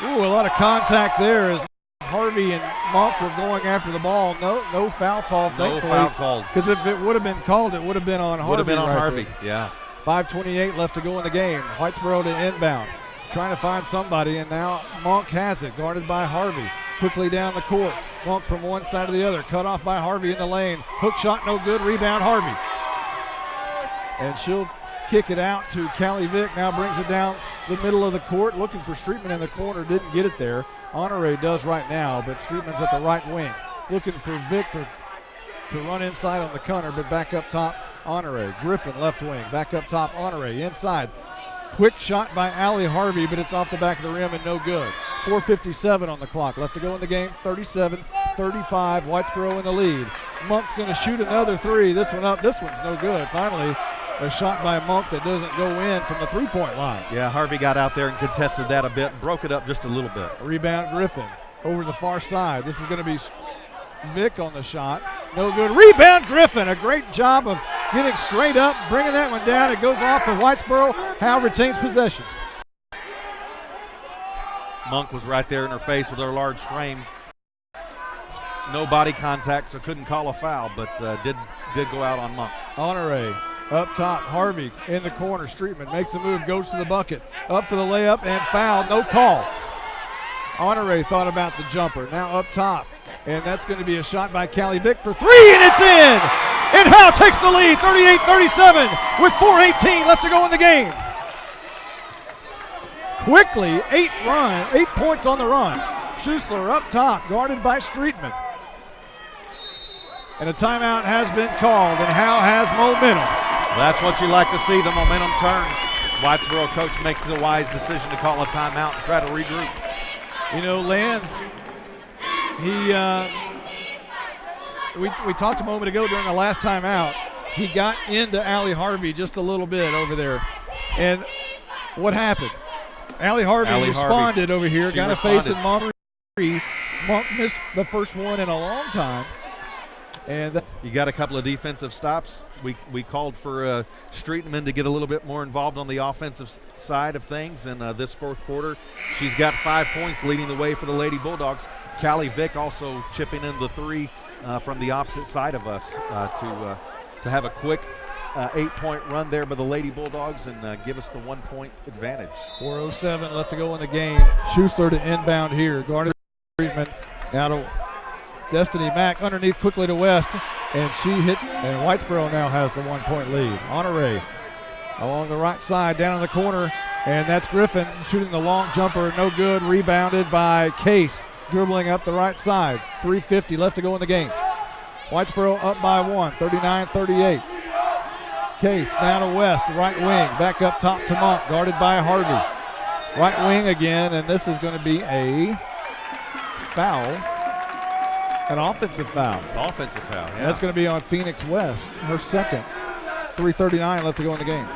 Ooh, a lot of contact there as Harvey and Monk were going after the ball. No foul call, thankfully. No foul called. Because if it would have been called, it would have been on Harvey. Would have been on right Harvey, there. yeah. 5:28 left to go in the game. Whitesboro to inbound. Trying to find somebody, and now Monk has it, guarded by Harvey. Quickly down the court. Monk from one side to the other. Cut off by Harvey in the lane. Hook shot, no good. Rebound, Harvey. And she'll kick it out to Callie Vick. Now brings it down the middle of the court. Looking for Streetman in the corner. Didn't get it there. Honore does right now, but Streetman's at the right wing. Looking for Vick to run inside on the counter, but back up top, Honore. Griffin left wing. Back up top, Honore. Inside. Quick shot by Allie Harvey, but it's off the back of the rim and no good. 4:57 on the clock. Left to go in the game. 37-35. Whitesboro in the lead. Monk's going to shoot another 3. This one up. This one's no good. Finally, a shot by Monk that doesn't go in from the three-point line. Yeah, Harvey got out there and contested that a bit, broke it up just a little bit. Rebound Griffin over the far side. This is going to be Vick on the shot. No good. Rebound Griffin. A great job of getting straight up, bringing that one down. It goes off of Whitesboro. Howe retains possession. Monk was right there in her face with her large frame. No body contact, so couldn't call a foul, but did go out on Monk. Honore up top. Harvey in the corner. Streetman makes a move, goes to the bucket. Up for the layup and foul. No call. Honore thought about the jumper. Now up top. And that's going to be a shot by Callie Vick for 3, and it's in! And Howe takes the lead, 38-37, with 4:18 left to go in the game. Quickly, 8 points on the run. Schussler up top, guarded by Streetman. And a timeout has been called, and Howe has momentum. That's what you like to see, the momentum turns. Whitesboro coach makes the wise decision to call a timeout and try to regroup. You know, Lands, we talked a moment ago during the last time out. He got into Allie Harvey just a little bit over there. And what happened? Allie Harvey responded over here, got a face in Monterey, Monk missed the first one in a long time. And you got a couple of defensive stops. We called for Streetman to get a little bit more involved on the offensive side of things in this fourth quarter. She's got 5 points leading the way for the Lady Bulldogs. Callie Vick also chipping in the 3 from the opposite side of us to have a quick 8-point run there by the Lady Bulldogs and give us the 1-point advantage. 4:07 left to go in the game. Schuster to inbound here. Guarded Streetman. Now to Destiny Mack underneath quickly to West, and she hits, and Whitesboro now has the 1-point lead. Honore along the right side, down in the corner, and that's Griffin shooting the long jumper, no good, rebounded by Case, dribbling up the right side. 3:50 left to go in the game. Whitesboro up by 1, 39-38. Case down to West, right wing, back up top to Monk, guarded by Harvey. Right wing again, and this is going to be a foul. An offensive foul. Offensive foul, yeah. That's going to be on Phoenix West, her second. 3:39 left to go in the game.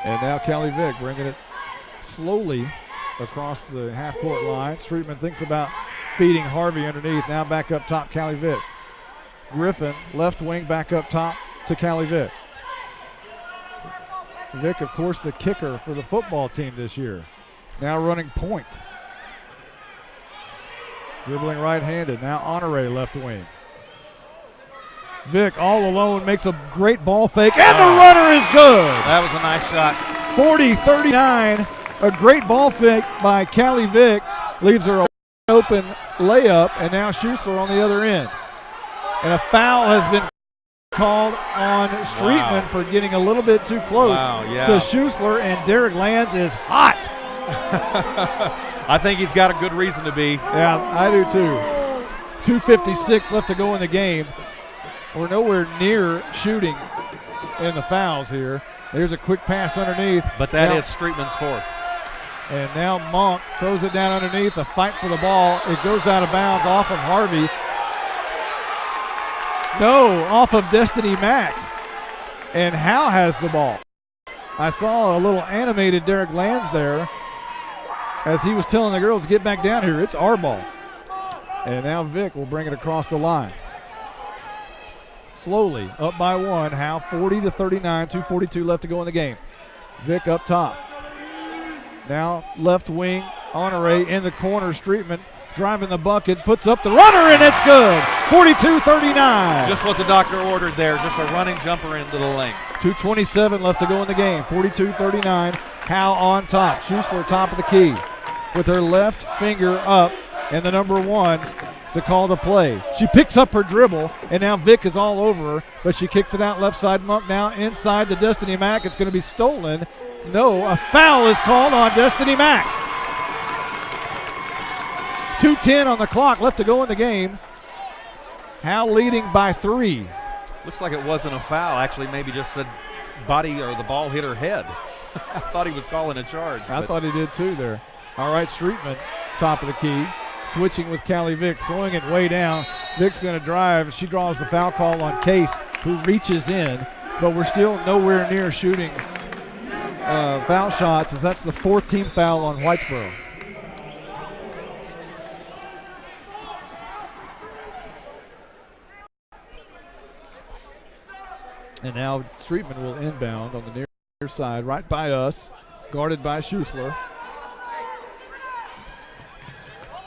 And now Callie Vick bringing it slowly across the half-court line. Streetman thinks about feeding Harvey underneath. Now back up top, Callie Vick. Griffin, left wing, back up top to Callie Vick. Vick, of course, the kicker for the football team this year. Now running point. Dribbling right-handed. Now Honore left wing. Vick all alone makes a great ball fake, and the runner is good. That was a nice shot. 40-39. A great ball fake by Callie Vick leaves her open layup, and now Schuster on the other end. And a foul has been called on Streetman for getting a little bit too close to Schuster, and Derek Lands is hot. I think he's got a good reason to be. Yeah, I do too. 2:56 left to go in the game. We're nowhere near shooting in the fouls here. There's a quick pass underneath. But that is Streetman's fourth. And now Monk throws it down underneath, a fight for the ball. It goes out of bounds off of Harvey. No, off of Destiny Mack. And Howe has the ball. I saw a little animated Derek Lands there as he was telling the girls to get back down here. It's our ball. And now Vick will bring it across the line. Slowly, up by 1. Howe 40-39, 2:42 left to go in the game. Vick up top. Now left wing, Honore in the corner. Streetman driving the bucket, puts up the runner, and it's good. 42-39. Just what the doctor ordered there, just a running jumper into the lane. 2:27 left to go in the game. 42-39. Howe on top. Schuster top of the key with her left finger up and the number 1 to call the play. She picks up her dribble, and now Vick is all over her, but she kicks it out left side. Monk now inside to Destiny Mack. It's going to be stolen. No, a foul is called on Destiny Mack. 2:10 on the clock left to go in the game. Howe leading by 3. Looks like it wasn't a foul. Actually, maybe just the body or the ball hit her head. I thought he was calling a charge. I thought he did too there. All right, Streetman, top of the key. Switching with Callie Vick, slowing it way down. Vick's going to drive. She draws the foul call on Case, who reaches in, but we're still nowhere near shooting foul shots, as that's the 4th team foul on Whitesboro. And now Streetman will inbound on the near side, right by us, guarded by Schuster.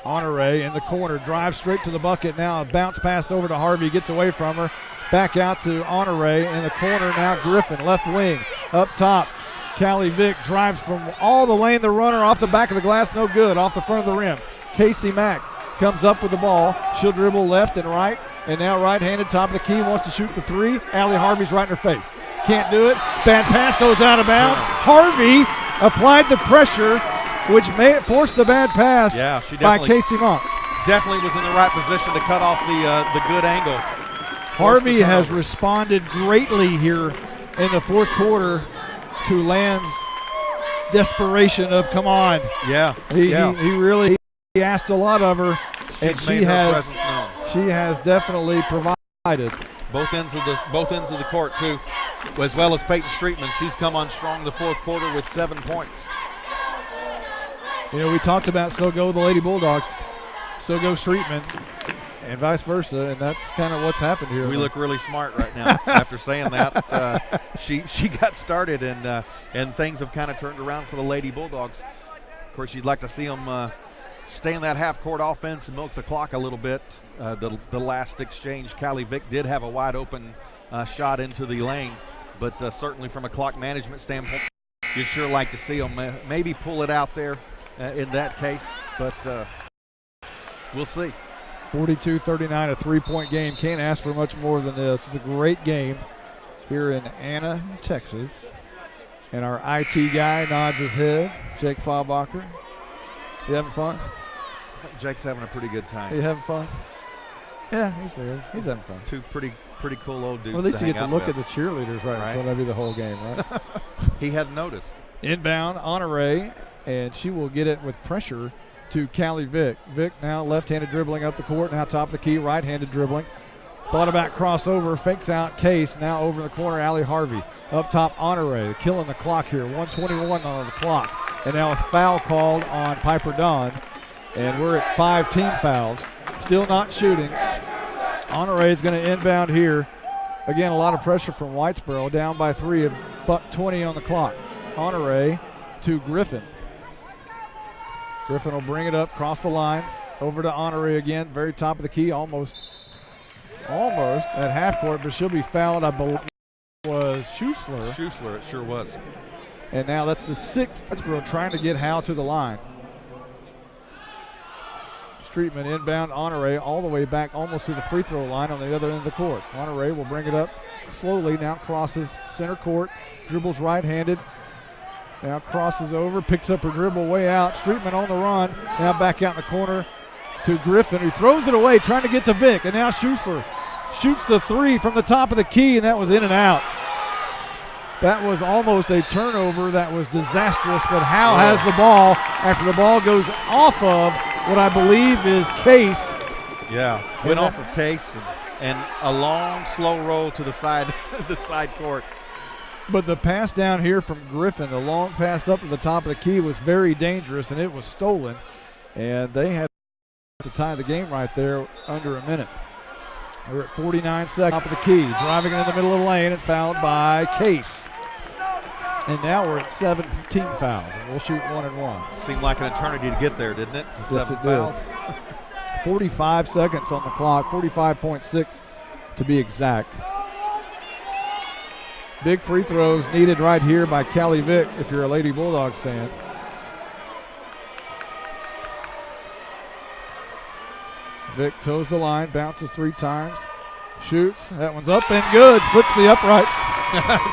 Honore in the corner, drives straight to the bucket. Now a bounce pass over to Harvey, gets away from her. Back out to Honore in the corner. Now Griffin, left wing, up top. Callie Vick drives from all the lane. The runner off the back of the glass, no good, off the front of the rim. Casey Mack comes up with the ball. She'll dribble left and right, and now right-handed, top of the key, wants to shoot the 3. Allie Harvey's right in her face. Can't do it. Bad pass goes out of bounds. Harvey applied the pressure, which may force the bad pass by Casey Monk. Definitely was in the right position to cut off the good angle. Harvey has responded greatly here in the fourth quarter to Land's desperation of come on. Yeah. He really asked a lot of her, and she has definitely provided. Both ends of the court too, as well as Peyton Streetman. She's come on strong the fourth quarter with 7 points. You know, we talked about so go the Lady Bulldogs, so go Streetman, and vice versa, and that's kind of what's happened here. We look really smart right now after saying that. She got started, and things have kind of turned around for the Lady Bulldogs. Of course, you'd like to see them stay in that half-court offense and milk the clock a little bit. The last exchange, Callie Vick did have a wide-open shot into the lane, but certainly from a clock management standpoint, you'd sure like to see them maybe pull it out there in that case, but we'll see. 42-39, a three-point game. Can't ask for much more than this. It's a great game here in Anna, Texas. And our IT guy nods his head, Jake Faubacher. You having fun? Jake's having a pretty good time. You having fun? Yeah, he's there. He's having fun. Two pretty cool old dudes. Well, at least to you get to hang look out at the cheerleaders right in front of you the whole game, right? He hadn't noticed. Inbound, Honore, and she will get it with pressure to Callie Vick. Vick now left-handed dribbling up the court, now top of the key, right-handed dribbling. Thought about crossover, fakes out Case, now over in the corner, Allie Harvey. Up top, Honore, killing the clock here, 1:21 on the clock. And now a foul called on Piper Dawn, and we're at 5 team fouls. Still not shooting. Honore is going to inbound here. Again, a lot of pressure from Whitesboro, down by 3, $1:20 on the clock. Honore to Griffin. Griffin will bring it up, cross the line, over to Honore again, very top of the key, almost at half court, but she'll be fouled, I believe was Schussler. Schussler, it sure was. And now that's the 6th. Whitesboro trying to get Howe to the line. Streetman inbound, Honore all the way back almost to the free throw line on the other end of the court. Honore will bring it up slowly, now crosses center court, dribbles right-handed, now crosses over, picks up her dribble way out. Streetman on the run, now back out in the corner to Griffin, who throws it away, trying to get to Vick, and now Schussler shoots the 3 from the top of the key, and that was in and out. That was almost a turnover that was disastrous, but Howe has the ball after the ball goes off of what I believe is Case. Yeah, went off of Case and a long, slow roll to the side, the side court. But the pass down here from Griffin, the long pass up to the top of the key was very dangerous, and it was stolen. And they had to tie the game right there under a minute. We're at 49 seconds. Top of the key, driving in the middle of the lane and fouled by Case. And now we're at 7 team fouls, and we'll shoot 1 and 1. Seemed like an eternity to get there, didn't it? To yes, 7 it fouls. Did. 45 seconds on the clock, 45.6 to be exact. Big free throws needed right here by Callie Vick if you're a Lady Bulldogs fan. Vick toes the line, bounces 3 times, shoots. That one's up and good. Splits the uprights.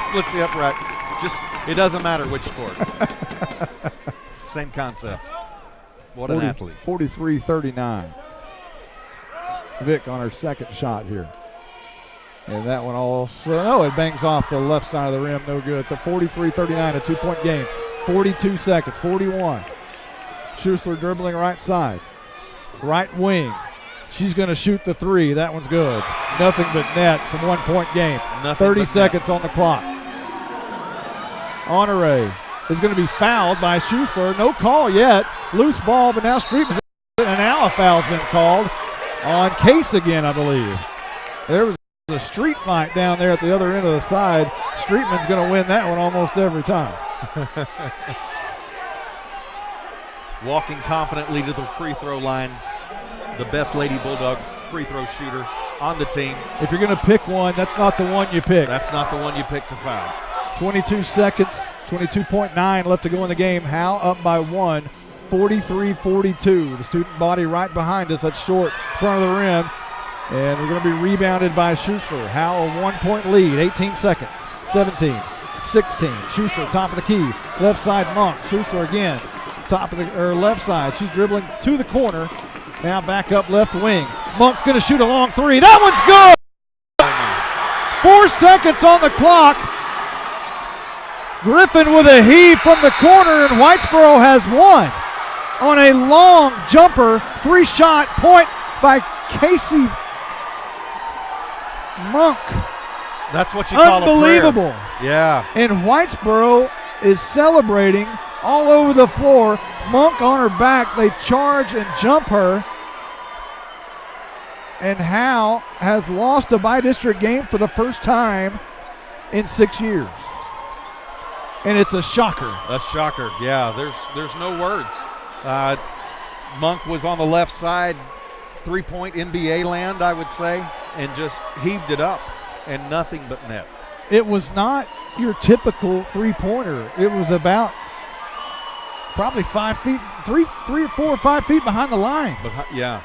Splits the upright. Just, it doesn't matter which court. Same concept. What an athlete. 43-39. Vick on her second shot here. And that one also, it bangs off the left side of the rim, no good. The 43-39, a 2-point game. 42 seconds, 41. Schussler dribbling right side. Right wing. She's going to shoot the 3. That one's good. Nothing but net. It's a 1-point game. 30 seconds on the clock. Honore is going to be fouled by Schussler. No call yet. Loose ball, but now Streetman's and now a foul's been called on Case again, I believe. There was a street fight down there at the other end of the side. Streetman's going to win that one almost every time. Walking confidently to the free throw line. The best Lady Bulldogs free throw shooter on the team. If you're going to pick one, that's not the one you pick. That's not the one you pick to foul. 22 seconds, 22.9 left to go in the game. Howe up by 1, 43-42. The student body right behind us. That's short, front of the rim. And we're going to be rebounded by Schussler. Howe a 1-point lead, 18 seconds, 17, 16. Schussler top of the key, left side Monk. Schussler again, top of the left side. She's dribbling to the corner. Now back up left wing. Monk's going to shoot a long 3. That one's good! 4 seconds on the clock. Griffin with a heave from the corner, and Whitesboro has won on a long jumper. 3-shot point by Casey Monk. That's what you call a prayer. Unbelievable. Yeah. And Whitesboro is celebrating all over the floor. Monk on her back. They charge and jump her. And Howe has lost a by-district game for the first time in 6 years. And it's a shocker. A shocker, yeah. There's no words. Monk was on the left side, three-point NBA land, I would say, and just heaved it up, and nothing but net. It was not your typical three-pointer. It was about probably 5 feet, 3 or 4 or 5 feet behind the line. Yeah.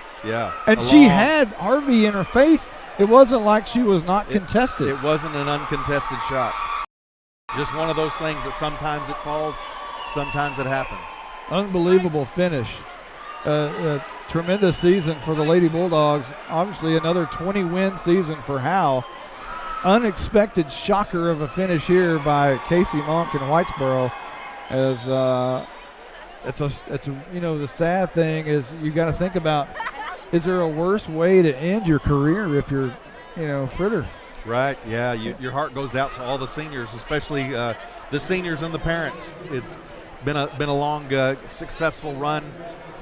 And she had Harvey in her face. It wasn't like she was not contested. It wasn't an uncontested shot. Just one of those things that sometimes it falls, sometimes it happens. Unbelievable finish. A tremendous season for the Lady Bulldogs. Obviously another 20-win season for Howe. Unexpected shocker of a finish here by Casey Monk in Whitesboro. As the sad thing is you got to think about, is there a worse way to end your career if you're, Fritter? Right, yeah, your heart goes out to all the seniors, especially the seniors and the parents. It's been a long, successful run.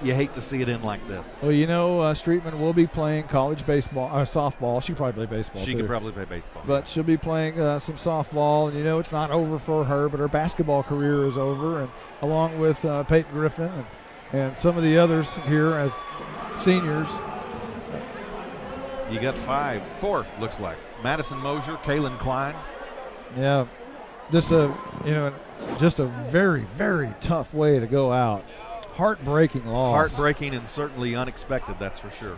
You hate to see it end like this. Well, Streetman will be playing college baseball, softball. She can probably play baseball, She too. could probably play baseball. But she'll be playing some softball, and it's not over for her, but her basketball career is over, and along with Peyton Griffin and some of the others here as seniors. You got 4, looks like. Madison Mosier, Kaylin Klein. Yeah, just a very, very tough way to go out. Heartbreaking loss. Heartbreaking and certainly unexpected, that's for sure.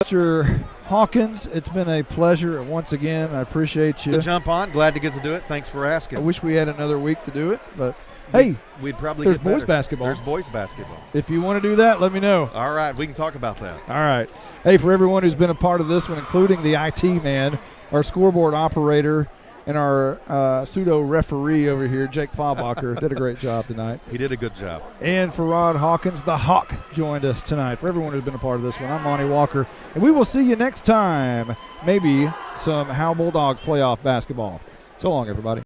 Mr. Hawkins, it's been a pleasure once again. I appreciate you. To jump on, glad to get to do it. Thanks for asking. I wish we had another week to do it, but hey, we'd probably there's get boys better. basketball. There's boys basketball. If you want to do that, let me know. All right, we can talk about that. All right. Hey, for everyone who's been a part of this one, including the IT man, our scoreboard operator, and our pseudo referee over here, Jake Faubacher, did a great job tonight. He did a good job. And for Rod Hawkins, the Hawk, joined us tonight. For everyone who's been a part of this one, I'm Monty Walker, and we will see you next time. Maybe some Howe Bulldog playoff basketball. So long, everybody.